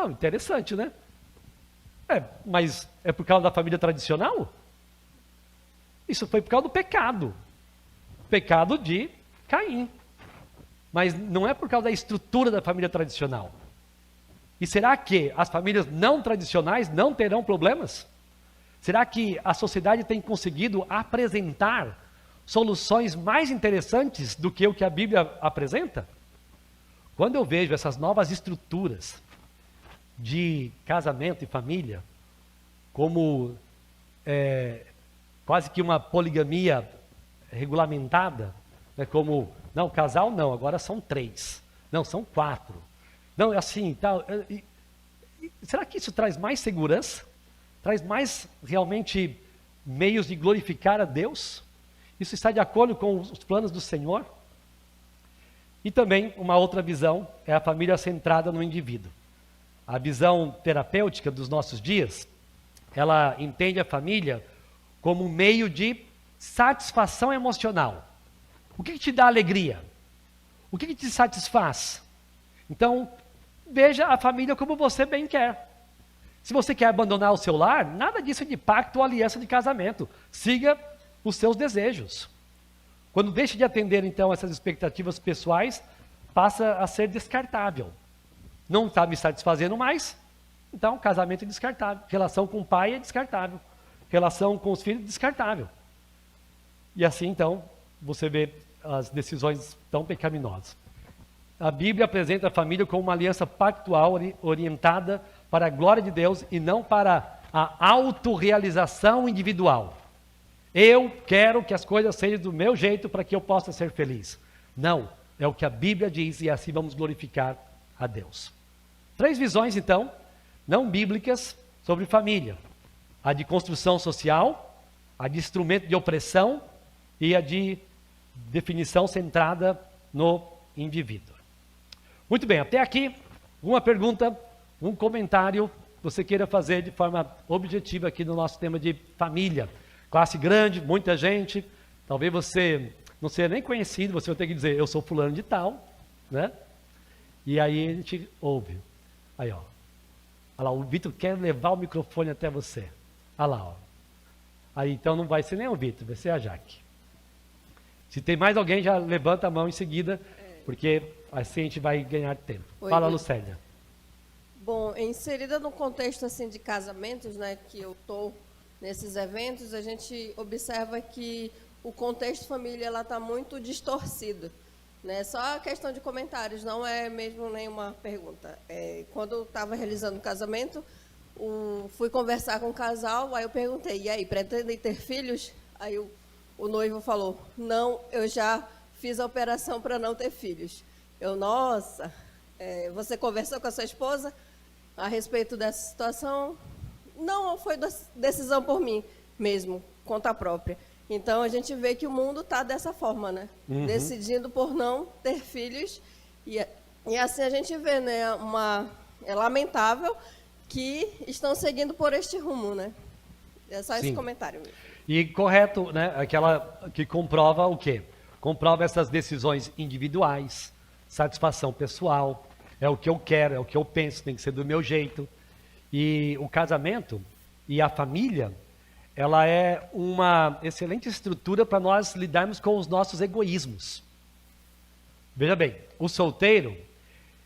Interessante, né? Mas é por causa da família tradicional? Isso foi por causa do pecado. Pecado de Caim. Mas não é por causa da estrutura da família tradicional. E será que as famílias não tradicionais não terão problemas? Será que a sociedade tem conseguido apresentar soluções mais interessantes do que o que a Bíblia apresenta? Quando eu vejo essas novas estruturas de casamento e família, como quase que uma poligamia regulamentada, né, como, não, casal não, agora são 3, não, são 4, não, é assim e tal. Será que isso traz mais segurança? Traz mais realmente meios de glorificar a Deus? Isso está de acordo com os planos do Senhor? E também uma outra visão é a família centrada no indivíduo. A visão terapêutica dos nossos dias, ela entende a família como um meio de satisfação emocional. O que te dá alegria? O que te satisfaz? Então, veja a família como você bem quer. Se você quer abandonar o seu lar, nada disso é de pacto ou aliança de casamento. Siga os seus desejos. Quando deixa de atender, então, essas expectativas pessoais, passa a ser descartável. Não está me satisfazendo mais, então casamento é descartável. Relação com o pai é descartável. Relação com os filhos é descartável. E assim, então, você vê as decisões tão pecaminosas. A Bíblia apresenta a família como uma aliança pactual orientada para a glória de Deus e não para a autorrealização individual. Eu quero que as coisas sejam do meu jeito para que eu possa ser feliz. Não, é o que a Bíblia diz e assim vamos glorificar a Deus. 3 visões, então, não bíblicas sobre família. A de construção social, a de instrumento de opressão e a de definição centrada no indivíduo. Muito bem, até aqui, uma pergunta, um comentário você queira fazer de forma objetiva aqui no nosso tema de família. Classe grande, muita gente, talvez você não seja nem conhecido, você vai ter que dizer, eu sou fulano de tal, né? E aí a gente ouve. Aí, ó. Olha lá, o Vitor quer levar o microfone até você. Olha lá, ó. Aí então não vai ser nem o Vitor, vai ser a Jaque. Se tem mais alguém, já levanta a mão em seguida, porque assim a gente vai ganhar tempo. Oi, Fala, Vitor. Lucélia. Bom, inserida no contexto assim de casamentos, né, que eu tô nesses eventos, a gente observa que o contexto família ela está muito distorcido, né? Só a questão de comentários, não é mesmo nenhuma pergunta. Quando eu estava realizando o casamento, fui conversar com o casal, aí eu perguntei, e aí, pretendem ter filhos? Aí o noivo falou, não, eu já fiz a operação para não ter filhos. Eu, nossa, você conversou com a sua esposa a respeito dessa situação? Não, foi decisão por mim mesmo, conta própria. Então, a gente vê que o mundo está dessa forma, né? Uhum. Decidindo por não ter filhos. E assim a gente vê, né? É lamentável que estão seguindo por este rumo, né? É só esse Sim. comentário mesmo. E correto, né? Aquela que comprova o quê? Comprova essas decisões individuais, satisfação pessoal, é o que eu quero, é o que eu penso, tem que ser do meu jeito. E o casamento e a família, ela é uma excelente estrutura para nós lidarmos com os nossos egoísmos. Veja bem, o solteiro,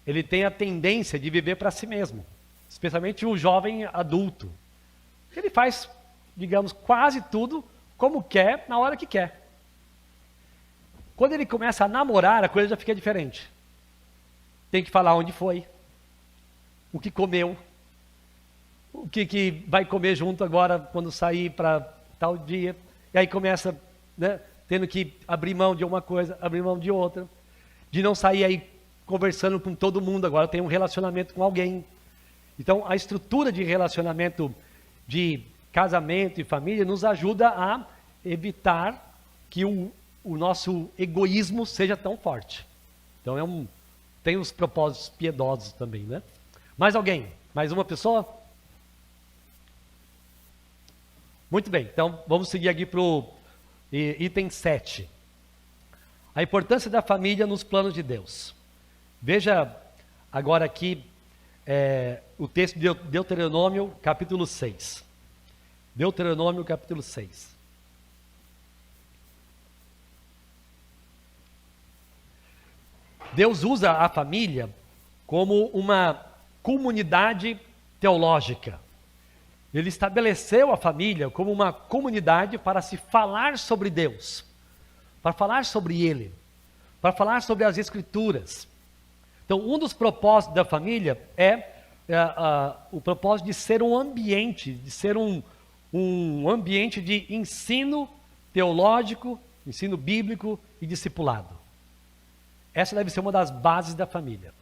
ele tem a tendência de viver para si mesmo, especialmente o jovem adulto. Ele faz, digamos, quase tudo como quer, na hora que quer. Quando ele começa a namorar, a coisa já fica diferente. Tem que falar onde foi, o que comeu, o que vai comer junto agora quando sair para tal dia. E aí começa, né, tendo que abrir mão de uma coisa, abrir mão de outra. De não sair aí conversando com todo mundo, agora tem um relacionamento com alguém. Então, a estrutura de relacionamento de casamento e família nos ajuda a evitar que o nosso egoísmo seja tão forte. Então, tem os propósitos piedosos também, né? Mais alguém? Mais uma pessoa? Muito bem, então vamos seguir aqui para o item 7. A importância da família nos planos de Deus. Veja agora aqui o texto de Deuteronômio, capítulo 6. Deuteronômio, capítulo 6. Deus usa a família como uma comunidade teológica. Ele estabeleceu a família como uma comunidade para se falar sobre Deus, para falar sobre Ele, para falar sobre as Escrituras. Então, um dos propósitos da família é o propósito de ser um ambiente, de ser um ambiente de ensino teológico, ensino bíblico e discipulado. Essa deve ser uma das bases da família.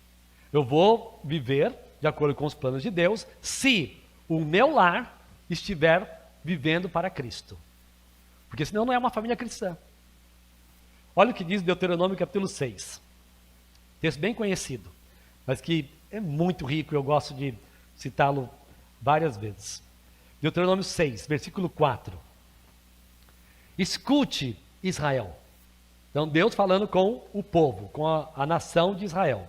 Eu vou viver de acordo com os planos de Deus, se o meu lar estiver vivendo para Cristo. Porque senão não é uma família cristã. Olha o que diz Deuteronômio capítulo 6. Texto bem conhecido, mas que é muito rico e eu gosto de citá-lo várias vezes. Deuteronômio 6, versículo 4. Escute, Israel. Então Deus falando com o povo, com a nação de Israel.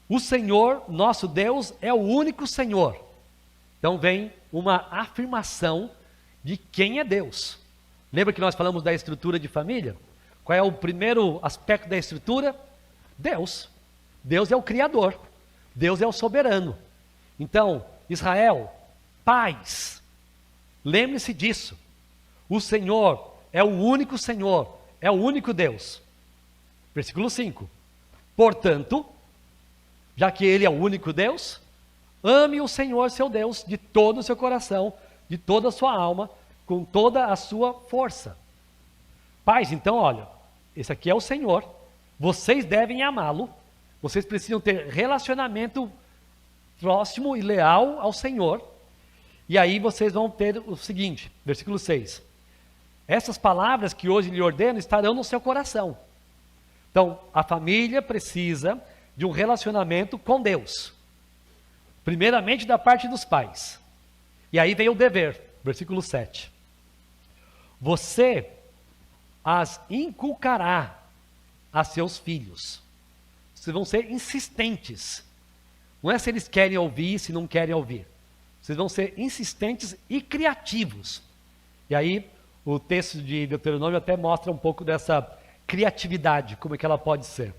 O Senhor, nosso Deus, é o único Senhor. Então vem uma afirmação de quem é Deus. Lembra que nós falamos da estrutura de família? Qual é o primeiro aspecto da estrutura? Deus. Deus é o Criador. Deus é o soberano. Então, Israel, pais, lembre-se disso. O Senhor é o único Senhor, é o único Deus. Versículo 5. Portanto, já que Ele é o único Deus, ame o Senhor seu Deus de todo o seu coração, de toda a sua alma, com toda a sua força. Pais, então, olha, esse aqui é o Senhor, vocês devem amá-lo, vocês precisam ter relacionamento próximo e leal ao Senhor, e aí vocês vão ter o seguinte, versículo 6. Essas palavras que hoje lhe ordeno estarão no seu coração. Então, a família precisa de um relacionamento com Deus. primeiramente da parte dos pais. E aí vem o dever, versículo 7. Você as inculcará a seus filhos. Vocês vão ser insistentes. Não é se eles querem ouvir, se não querem ouvir. Vocês vão ser insistentes e criativos. E aí, o texto de Deuteronômio até mostra um pouco dessa criatividade, como é que ela pode ser.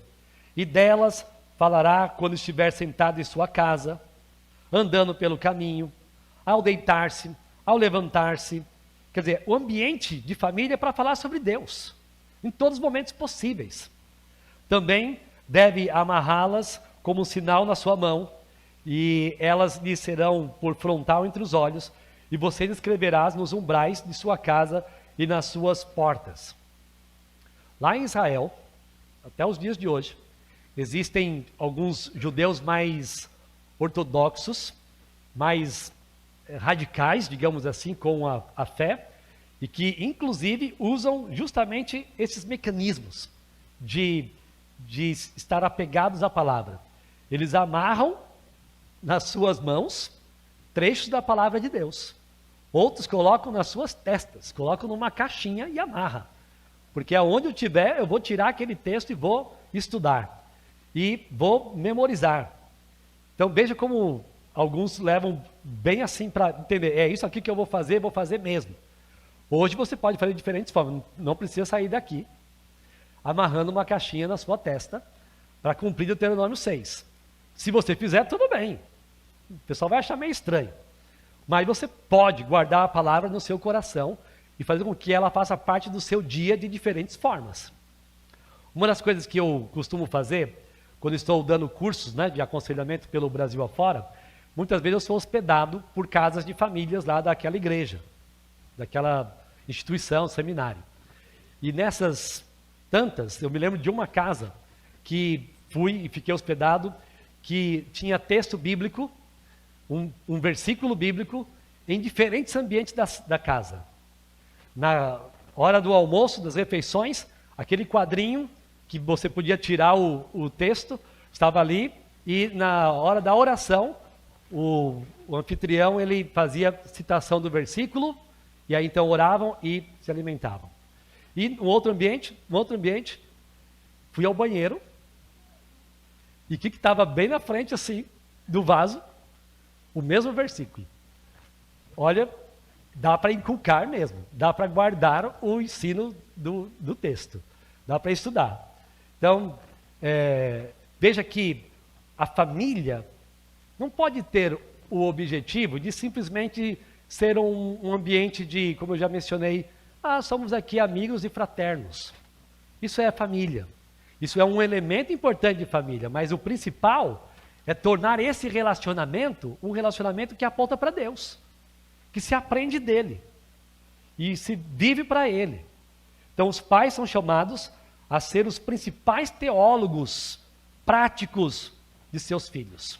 E delas falará quando estiver sentado em sua casa, andando pelo caminho, ao deitar-se, ao levantar-se. Quer dizer, o ambiente de família é para falar sobre Deus, em todos os momentos possíveis. Também deve amarrá-las como um sinal na sua mão, e elas lhe serão por frontal entre os olhos, e você escreverás nos umbrais de sua casa e nas suas portas. Lá em Israel, até os dias de hoje, existem alguns judeus mais ortodoxos, mais radicais, digamos assim, com a fé, e que inclusive usam justamente esses mecanismos de estar apegados à palavra. Eles amarram nas suas mãos trechos da palavra de Deus. Outros colocam nas suas testas, colocam numa caixinha e amarra. Porque aonde eu tiver, eu vou tirar aquele texto e vou estudar. E vou memorizar. Então veja como alguns levam bem assim para entender. É isso aqui que eu vou fazer mesmo. Hoje você pode fazer de diferentes formas. Não precisa sair daqui amarrando uma caixinha na sua testa para cumprir o Deuteronômio 6. Se você fizer, tudo bem. O pessoal vai achar meio estranho. Mas você pode guardar a palavra no seu coração e fazer com que ela faça parte do seu dia de diferentes formas. Uma das coisas que eu costumo fazer, quando estou dando cursos, de aconselhamento pelo Brasil afora, muitas vezes eu sou hospedado por casas de famílias lá daquela igreja, daquela instituição, seminário. E nessas tantas, eu me lembro de uma casa que fui e fiquei hospedado, que tinha texto bíblico, um versículo bíblico, em diferentes ambientes da casa. Na hora do almoço, das refeições, aquele quadrinho que você podia tirar o texto, estava ali, e na hora da oração, o anfitrião ele fazia citação do versículo, e aí então oravam e se alimentavam. E no outro ambiente, fui ao banheiro, e o que estava bem na frente assim, do vaso, o mesmo versículo. Olha, dá para inculcar mesmo, dá para guardar o ensino do texto, dá para estudar. Então, veja que a família não pode ter o objetivo de simplesmente ser um ambiente de, como eu já mencionei, somos aqui amigos e fraternos. Isso é família. Isso é um elemento importante de família, mas o principal é tornar esse relacionamento um relacionamento que aponta para Deus, que se aprende dele e se vive para ele. Então os pais são chamados a ser os principais teólogos práticos de seus filhos.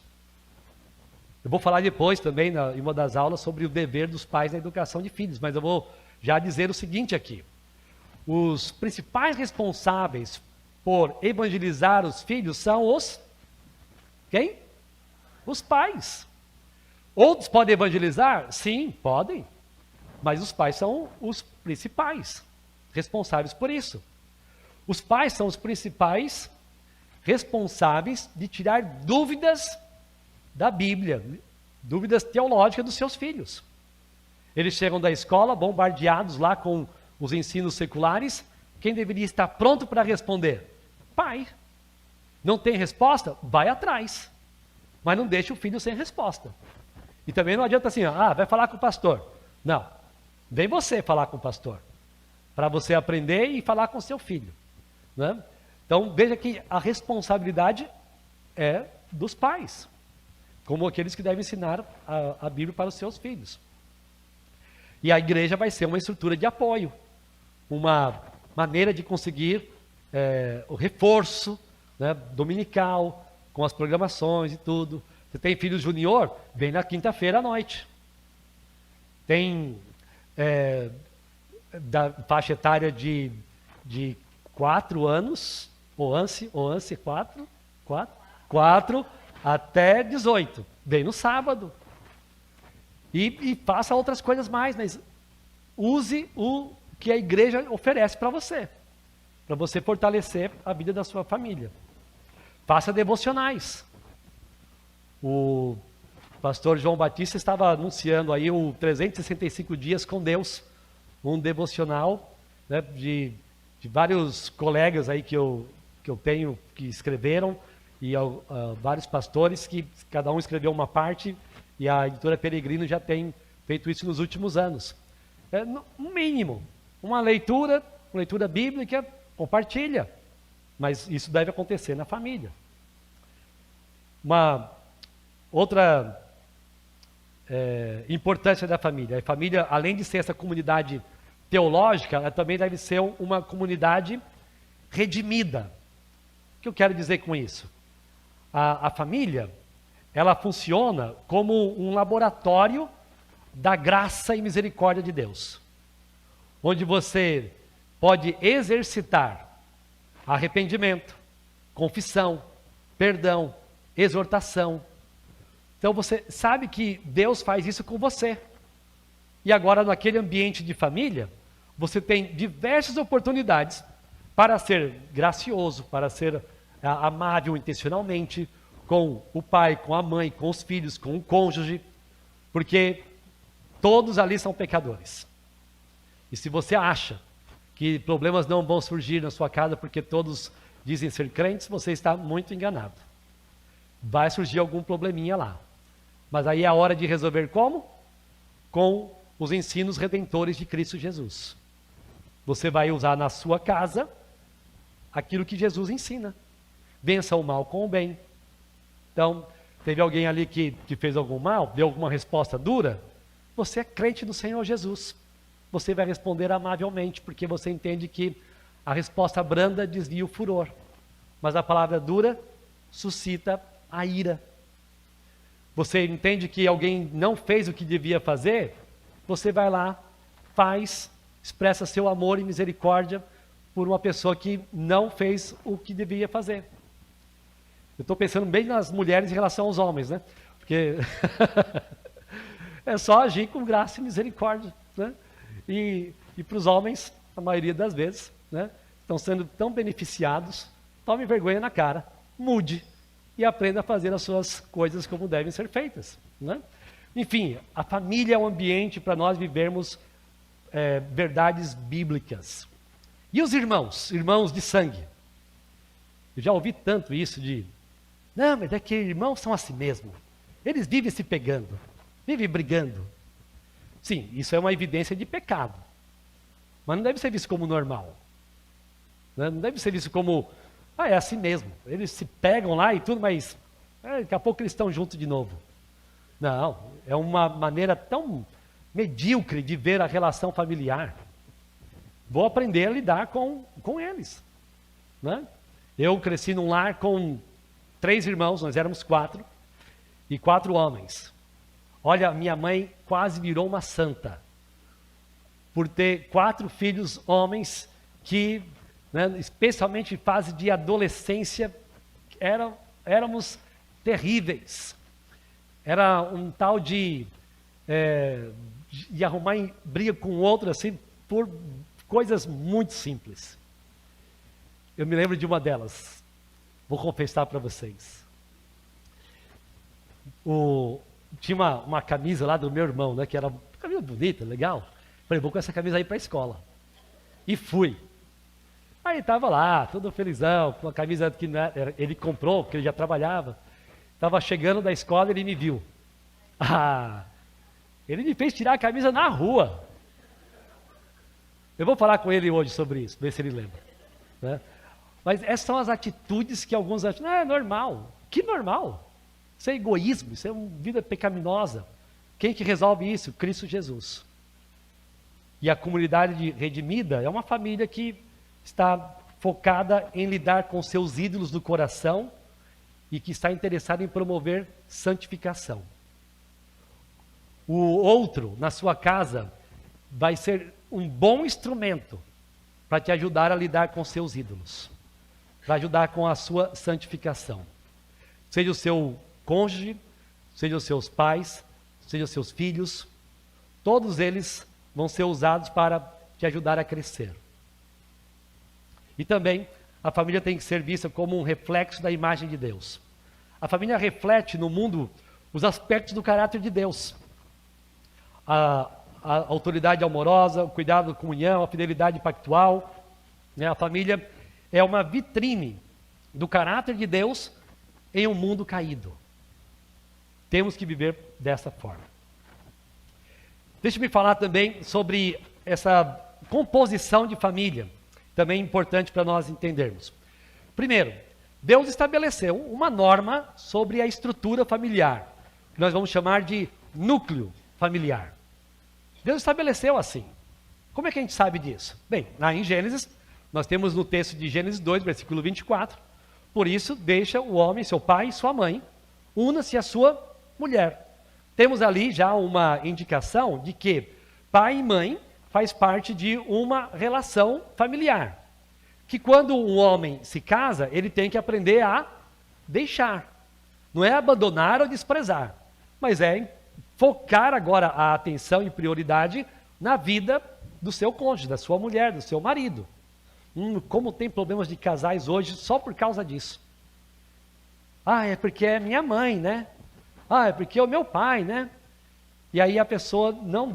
Eu vou falar depois também, em uma das aulas, sobre o dever dos pais na educação de filhos, mas eu vou já dizer o seguinte aqui. Os principais responsáveis por evangelizar os filhos são os... Quem? Os pais. Outros podem evangelizar? Sim, podem. Mas os pais são os principais responsáveis por isso. Os pais são os principais responsáveis de tirar dúvidas da Bíblia, dúvidas teológicas dos seus filhos. Eles chegam da escola bombardeados lá com os ensinos seculares. Quem deveria estar pronto para responder? Pai. Não tem resposta? Vai atrás. Mas não deixe o filho sem resposta. E também não adianta assim, vai falar com o pastor. Não. Vem você falar com o pastor. Para você aprender e falar com seu filho. Né? Então veja que a responsabilidade é dos pais. Como aqueles que devem ensinar a Bíblia para os seus filhos. E a igreja vai ser uma estrutura de apoio. Uma maneira de conseguir o reforço, dominical, com as programações e tudo. Você tem filho junior? Vem na quinta-feira à noite. Tem da faixa etária de 4 anos, Oance 4, até 18. Vem no sábado. E faça outras coisas mais, mas use o que a igreja oferece para você fortalecer a vida da sua família. Faça devocionais. O pastor João Batista estava anunciando aí o 365 dias com Deus, um devocional, né, de vários colegas aí que eu tenho, que escreveram, e vários pastores que cada um escreveu uma parte, e a editora Peregrino já tem feito isso nos últimos anos. No mínimo, uma leitura bíblica, compartilha, mas isso deve acontecer na família. Uma outra importância da família. A família, além de ser essa comunidade teológica, ela também deve ser uma comunidade redimida. O que eu quero dizer com isso? A família, ela funciona como um laboratório da graça e misericórdia de Deus, onde você pode exercitar arrependimento, confissão, perdão, exortação. Então você sabe que Deus faz isso com você. E agora, naquele ambiente de família, você tem diversas oportunidades para ser gracioso, para ser amável intencionalmente com o pai, com a mãe, com os filhos, com o cônjuge, porque todos ali são pecadores. E se você acha que problemas não vão surgir na sua casa porque todos dizem ser crentes, você está muito enganado. Vai surgir algum probleminha lá. Mas aí é a hora de resolver como? Com os ensinos redentores de Cristo Jesus. Você vai usar na sua casa aquilo que Jesus ensina. Vença o mal com o bem. Então, teve alguém ali que fez algum mal, deu alguma resposta dura? Você é crente do Senhor Jesus. Você vai responder amavelmente, porque você entende que a resposta branda desvia o furor. Mas a palavra dura suscita a ira. Você entende que alguém não fez o que devia fazer? Você vai lá, faz, expressa seu amor e misericórdia por uma pessoa que não fez o que devia fazer. Eu estou pensando bem nas mulheres em relação aos homens, né? Porque é só agir com graça e misericórdia, né? E para os homens, a maioria das vezes, né, estão sendo tão beneficiados. Tome vergonha na cara, mude e aprenda a fazer as suas coisas como devem ser feitas, né? Enfim, a família é um ambiente para nós vivermos verdades bíblicas. E os irmãos de sangue? Eu já ouvi tanto isso não, mas é que irmãos são assim mesmo. Eles vivem se pegando, vivem brigando. Sim, isso é uma evidência de pecado. Mas não deve ser visto como normal. Né? Não deve ser visto como, é assim mesmo. Eles se pegam lá e tudo, mas daqui a pouco eles estão juntos de novo. Não, é uma maneira tão medíocre de ver a relação familiar. Vou aprender a lidar com eles. Né? Eu cresci num lar com 3 irmãos, nós éramos 4, e 4 homens. Olha, minha mãe quase virou uma santa, por ter 4 filhos homens que, né, especialmente em fase de adolescência, éramos terríveis. Era um tal de arrumar em briga com o outro, assim, por coisas muito simples. Eu me lembro de uma delas, vou confessar para vocês. Tinha uma camisa lá do meu irmão, né, que era uma camisa bonita, legal. Falei, vou com essa camisa aí para a escola. E fui. Aí estava lá, todo felizão, com a camisa que ele comprou, porque ele já trabalhava. Estava chegando da escola, ele me viu. Ele me fez tirar a camisa na rua. Eu vou falar com ele hoje sobre isso, ver se ele lembra. Né? Mas essas são as atitudes que alguns acham, é normal. Que normal? Isso é egoísmo, isso é uma vida pecaminosa. Quem que resolve isso? Cristo Jesus. E a comunidade redimida é uma família que está focada em lidar com seus ídolos do coração e que está interessada em promover santificação. O outro, na sua casa, vai ser um bom instrumento para te ajudar a lidar com seus ídolos, para ajudar com a sua santificação. Seja o seu cônjuge, seja os seus pais, seja os seus filhos, todos eles vão ser usados para te ajudar a crescer. E também a família tem que ser vista como um reflexo da imagem de Deus. A família reflete no mundo os aspectos do caráter de Deus. A autoridade amorosa, o cuidado da comunhão, a fidelidade pactual, né? A família é uma vitrine do caráter de Deus em um mundo caído. Temos que viver dessa forma. Deixe-me falar também sobre essa composição de família, também importante para nós entendermos. Primeiro, Deus estabeleceu uma norma sobre a estrutura familiar, que nós vamos chamar de núcleo familiar. Deus estabeleceu assim. Como é que a gente sabe disso? Bem, lá em Gênesis, nós temos no texto de Gênesis 2, versículo 24, por isso deixa o homem, seu pai e sua mãe, una-se à sua mulher. Temos ali já uma indicação de que pai e mãe faz parte de uma relação familiar. Que quando um homem se casa, ele tem que aprender a deixar. Não é abandonar ou desprezar, mas é focar agora a atenção e prioridade na vida do seu cônjuge, da sua mulher, do seu marido. Como tem problemas de casais hoje só por causa disso. Ah, é porque é minha mãe, né? Ah, é porque é o meu pai, né? E aí a pessoa não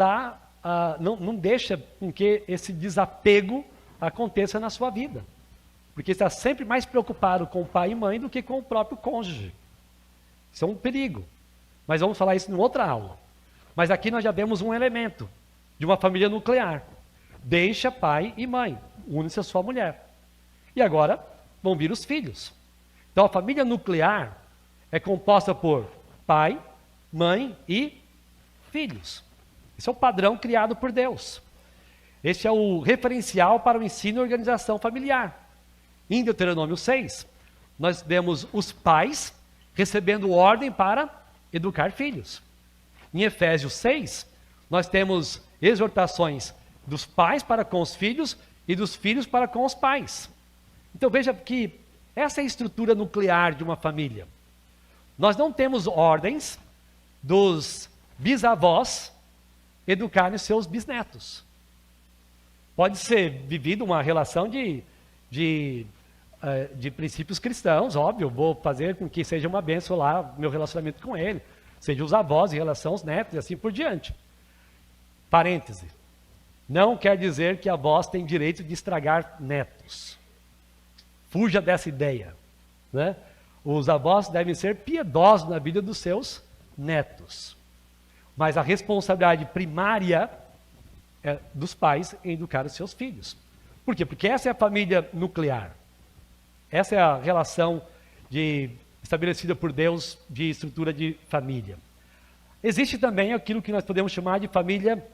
deixa com que esse desapego aconteça na sua vida. Porque está sempre mais preocupado com o pai e mãe do que com o próprio cônjuge. Isso é um perigo. Mas vamos falar isso em outra aula. Mas aqui nós já vemos um elemento de uma família nuclear. Deixa pai e mãe, une-se a sua mulher. E agora vão vir os filhos. Então a família nuclear é composta por pai, mãe e filhos. Esse é o padrão criado por Deus. Este é o referencial para o ensino e organização familiar. Em Deuteronômio 6, nós vemos os pais recebendo ordem para educar filhos. Em Efésios 6, nós temos exortações dos pais para com os filhos e dos filhos para com os pais. Então veja que essa é a estrutura nuclear de uma família. Nós não temos ordens dos bisavós educarem os seus bisnetos. Pode ser vivida uma relação de princípios cristãos, óbvio, vou fazer com que seja uma bênção lá, meu relacionamento com ele, seja os avós em relação aos netos e assim por diante. Parêntese, não quer dizer que avós têm direito de estragar netos. Fuja dessa ideia, né? Os avós devem ser piedosos na vida dos seus netos. Mas a responsabilidade primária é dos pais em educar os seus filhos. Por quê? Porque essa é a família nuclear. Essa é a relação estabelecida por Deus de estrutura de família. Existe também aquilo que nós podemos chamar de família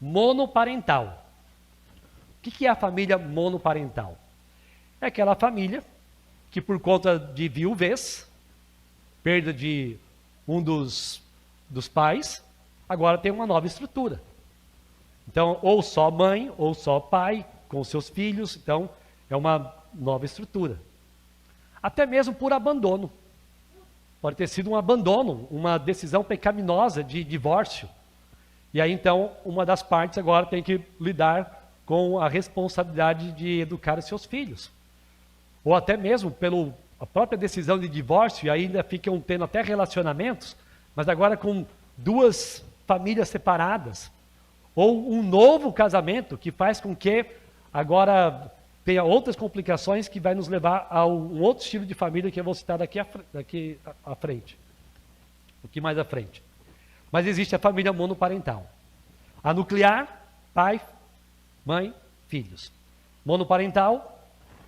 monoparental. O que é a família monoparental? É aquela família que por conta de viuvez, perda de um dos pais, agora tem uma nova estrutura. Então, ou só mãe, ou só pai, com seus filhos, então é uma nova estrutura. Até mesmo por abandono. Pode ter sido um abandono, uma decisão pecaminosa de divórcio. E aí então, uma das partes agora tem que lidar com a responsabilidade de educar os seus filhos. Ou até mesmo pela própria decisão de divórcio, e ainda ficam tendo até relacionamentos, mas agora com duas famílias separadas. Ou um novo casamento que faz com que agora tenha outras complicações que vai nos levar a um outro estilo de família que eu vou citar daqui à frente. Um pouquinho mais à frente. Mas existe a família monoparental. A nuclear, pai, mãe, filhos. Monoparental,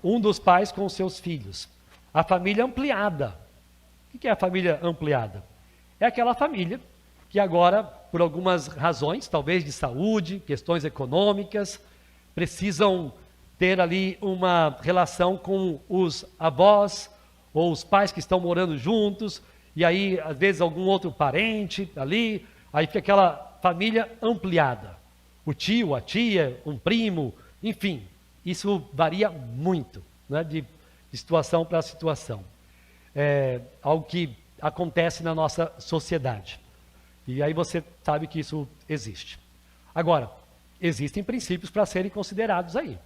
um dos pais com os seus filhos. A família ampliada. O que é a família ampliada? É aquela família que agora, por algumas razões, talvez de saúde, questões econômicas, precisam ter ali uma relação com os avós ou os pais que estão morando juntos, e aí, às vezes, algum outro parente ali, aí fica aquela família ampliada. O tio, a tia, um primo, enfim, isso varia muito, né, de situação para situação. É algo que acontece na nossa sociedade. E aí você sabe que isso existe. Agora, existem princípios para serem considerados aí.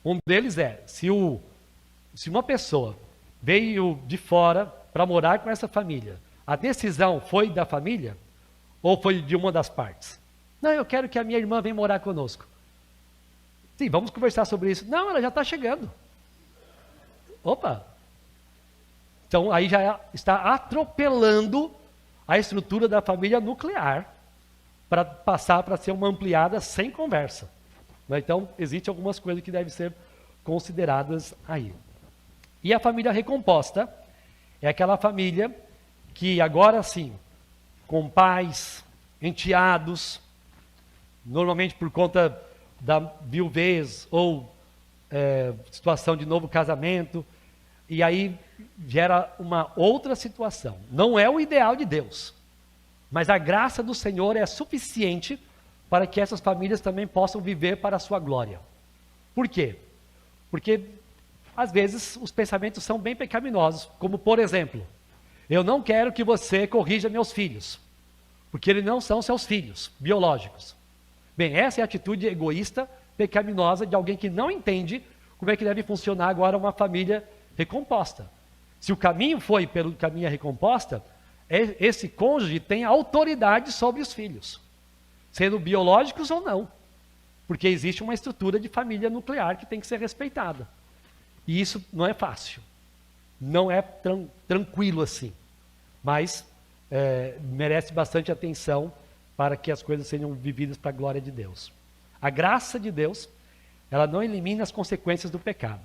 Um deles é, se uma pessoa veio de fora para morar com essa família, a decisão foi da família ou foi de uma das partes? Não, eu quero que a minha irmã venha morar conosco. Sim, vamos conversar sobre isso. Não, ela já está chegando. Opa! Então aí já está atropelando a estrutura da família nuclear para passar para ser uma ampliada sem conversa. Então, existem algumas coisas que devem ser consideradas aí. E a família recomposta é aquela família que agora sim, com pais, enteados, normalmente por conta da viuvez ou situação de novo casamento, e aí gera uma outra situação. Não é o ideal de Deus, mas a graça do Senhor é suficiente para que essas famílias também possam viver para a sua glória. Por quê? Porque, às vezes, os pensamentos são bem pecaminosos, como, por exemplo, eu não quero que você corrija meus filhos, porque eles não são seus filhos biológicos. Bem, essa é a atitude egoísta, pecaminosa de alguém que não entende como é que deve funcionar agora uma família recomposta. Se o caminho foi pelo caminho recomposta, esse cônjuge tem autoridade sobre os filhos, sendo biológicos ou não, porque existe uma estrutura de família nuclear que tem que ser respeitada. E isso não é fácil, não é tranquilo assim, mas merece bastante atenção para que as coisas sejam vividas para a glória de Deus. A graça de Deus, ela não elimina as consequências do pecado,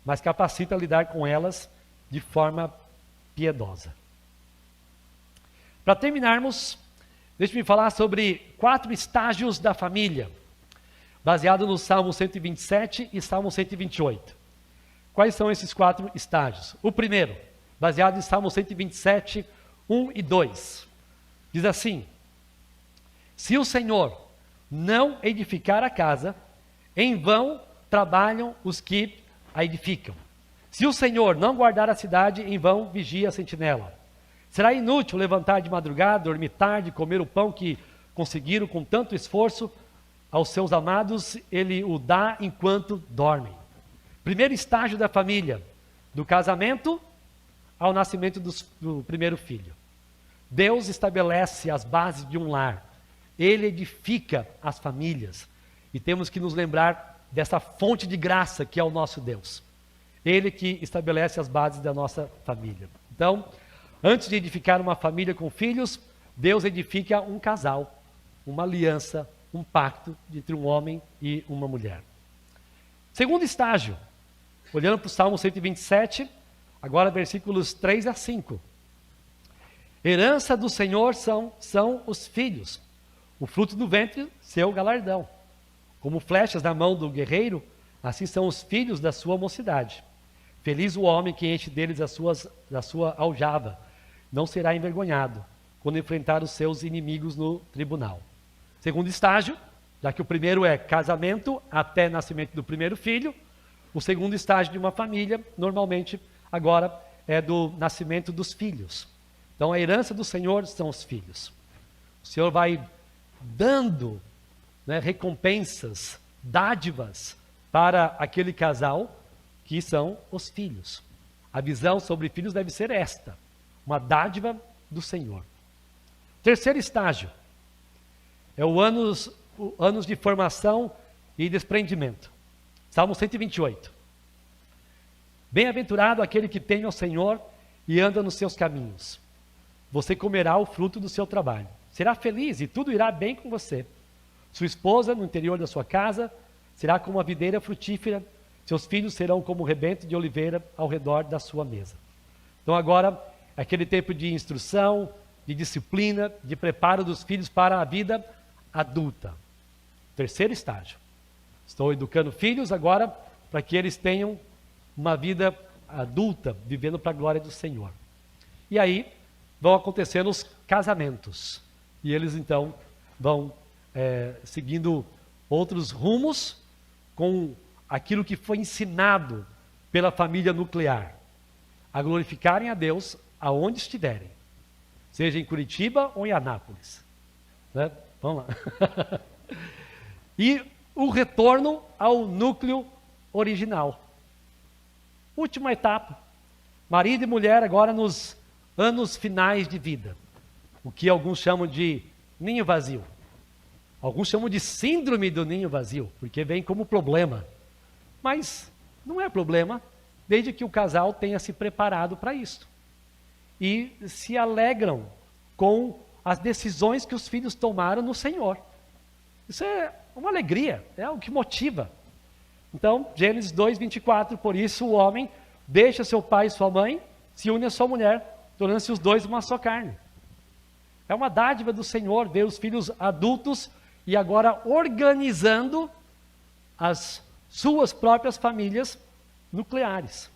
mas capacita a lidar com elas de forma piedosa. Para terminarmos, deixe-me falar sobre 4 estágios da família, baseado no Salmo 127 e Salmo 128. Quais são esses 4 estágios? O primeiro, baseado em Salmo 127, 1 e 2. Diz assim: se o Senhor não edificar a casa, em vão trabalham os que a edificam. Se o Senhor não guardar a cidade, em vão vigia a sentinela. Será inútil levantar de madrugada, dormir tarde, comer o pão que conseguiram com tanto esforço. Aos seus amados ele o dá enquanto dormem. Primeiro estágio da família, do casamento ao nascimento do primeiro filho. Deus estabelece as bases de um lar. Ele edifica as famílias. E temos que nos lembrar dessa fonte de graça que é o nosso Deus. Ele que estabelece as bases da nossa família. Então, antes de edificar uma família com filhos, Deus edifica um casal, uma aliança, um pacto entre um homem e uma mulher. Segundo estágio, olhando para o Salmo 127, agora versículos 3 a 5. Herança do Senhor são os filhos, o fruto do ventre, seu galardão. Como flechas na mão do guerreiro, assim são os filhos da sua mocidade. Feliz o homem que enche deles a sua aljava, não será envergonhado quando enfrentar os seus inimigos no tribunal. Segundo estágio, já que o primeiro é casamento até nascimento do primeiro filho, o segundo estágio de uma família, normalmente, agora é do nascimento dos filhos. Então, a herança do Senhor são os filhos. O Senhor vai dando recompensas, dádivas para aquele casal que são os filhos. A visão sobre filhos deve ser esta, uma dádiva do Senhor. Terceiro estágio é o anos de formação e desprendimento. Salmo 128. Bem-aventurado aquele que teme ao Senhor e anda nos seus caminhos. Você comerá o fruto do seu trabalho. Será feliz e tudo irá bem com você. Sua esposa, no interior da sua casa, será como uma videira frutífera. Seus filhos serão como um rebento de oliveira ao redor da sua mesa. Então agora, aquele tempo de instrução, de disciplina, de preparo dos filhos para a vida adulta. Terceiro estágio. Estou educando filhos agora para que eles tenham uma vida adulta, vivendo para a glória do Senhor. E aí vão acontecendo os casamentos. E eles então vão seguindo outros rumos com aquilo que foi ensinado pela família nuclear. A glorificarem a Deus aonde estiverem, seja em Curitiba ou em Anápolis. Né? Vamos lá. E o retorno ao núcleo original. Última etapa. Marido e mulher agora nos anos finais de vida. O que alguns chamam de ninho vazio. Alguns chamam de síndrome do ninho vazio, porque vem como problema. Mas não é problema, desde que o casal tenha se preparado para isso. E se alegram com as decisões que os filhos tomaram no Senhor. Isso é uma alegria, é o que motiva. Então, Gênesis 2:24, por isso o homem deixa seu pai e sua mãe, se une à sua mulher, tornando-se os dois uma só carne. É uma dádiva do Senhor ver os filhos adultos e agora organizando as suas próprias famílias nucleares.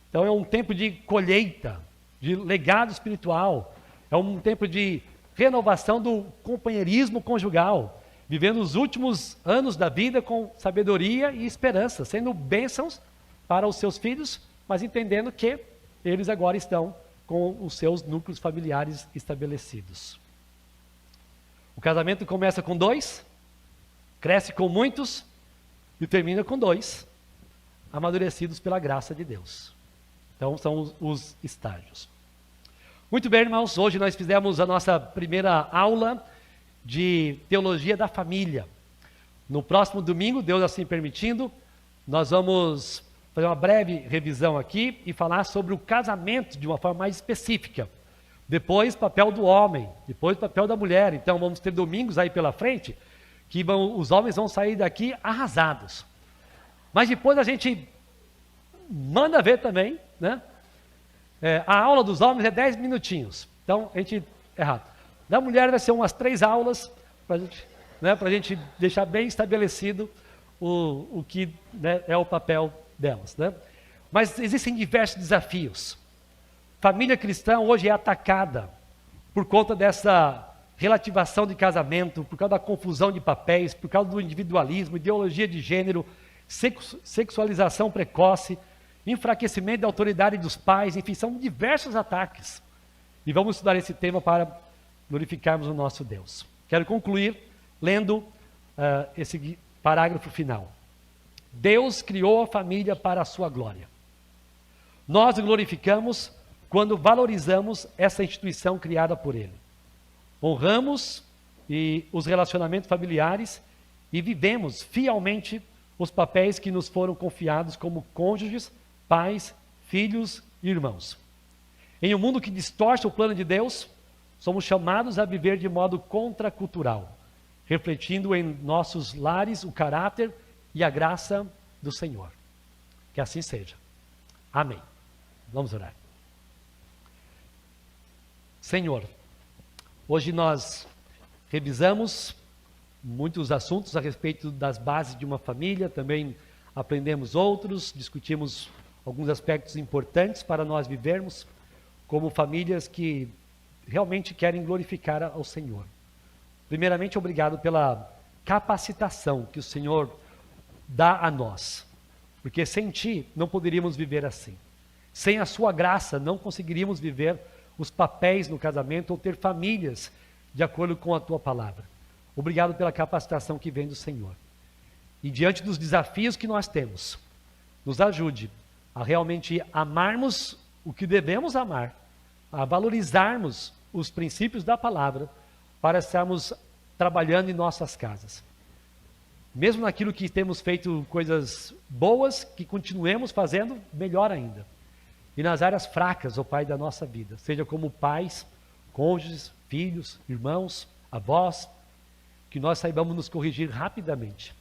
Então é um tempo de colheita, de legado espiritual, é um tempo de renovação do companheirismo conjugal, vivendo os últimos anos da vida com sabedoria e esperança, sendo bênçãos para os seus filhos, mas entendendo que eles agora estão com os seus núcleos familiares estabelecidos. O casamento começa com 2, cresce com muitos e termina com 2, amadurecidos pela graça de Deus. Então são os estágios. Muito bem, irmãos, hoje nós fizemos a nossa primeira aula de teologia da família. No próximo domingo, Deus assim permitindo, nós vamos fazer uma breve revisão aqui e falar sobre o casamento de uma forma mais específica. Depois, papel do homem, depois papel da mulher. Então vamos ter domingos aí pela frente que os homens vão sair daqui arrasados. Mas depois a gente manda ver também, né? A aula dos homens é 10 minutinhos. Então, a gente errado. Da mulher vai ser umas 3 aulas, para a gente deixar bem estabelecido o que, né, é o papel delas. Né? Mas existem diversos desafios. Família cristã hoje é atacada por conta dessa relativação de casamento, por causa da confusão de papéis, por causa do individualismo, ideologia de gênero, sexualização precoce, enfraquecimento da autoridade dos pais, enfim, são diversos ataques. E vamos estudar esse tema para glorificarmos o nosso Deus. Quero concluir lendo esse parágrafo final. Deus criou a família para a sua glória. Nós o glorificamos quando valorizamos essa instituição criada por Ele. Honramos os relacionamentos familiares e vivemos fielmente os papéis que nos foram confiados como cônjuges, pais, filhos e irmãos. Em um mundo que distorce o plano de Deus, somos chamados a viver de modo contracultural, refletindo em nossos lares o caráter e a graça do Senhor. Que assim seja. Amém. Vamos orar. Senhor, hoje nós revisamos muitos assuntos a respeito das bases de uma família, também aprendemos outros, discutimos alguns aspectos importantes para nós vivermos como famílias que realmente querem glorificar ao Senhor. Primeiramente, obrigado pela capacitação que o Senhor dá a nós, porque sem Ti não poderíamos viver assim. Sem a Sua graça não conseguiríamos viver os papéis no casamento ou ter famílias de acordo com a Tua palavra. Obrigado pela capacitação que vem do Senhor. E diante dos desafios que nós temos, nos ajude a realmente amarmos o que devemos amar, a valorizarmos os princípios da palavra para estarmos trabalhando em nossas casas. Mesmo naquilo que temos feito coisas boas, que continuemos fazendo melhor ainda. E nas áreas fracas, ó Pai, da nossa vida, seja como pais, cônjuges, filhos, irmãos, avós, que nós saibamos nos corrigir rapidamente,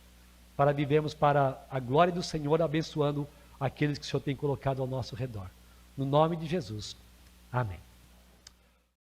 para vivermos para a glória do Senhor, abençoando aqueles que o Senhor tem colocado ao nosso redor. No nome de Jesus. Amém.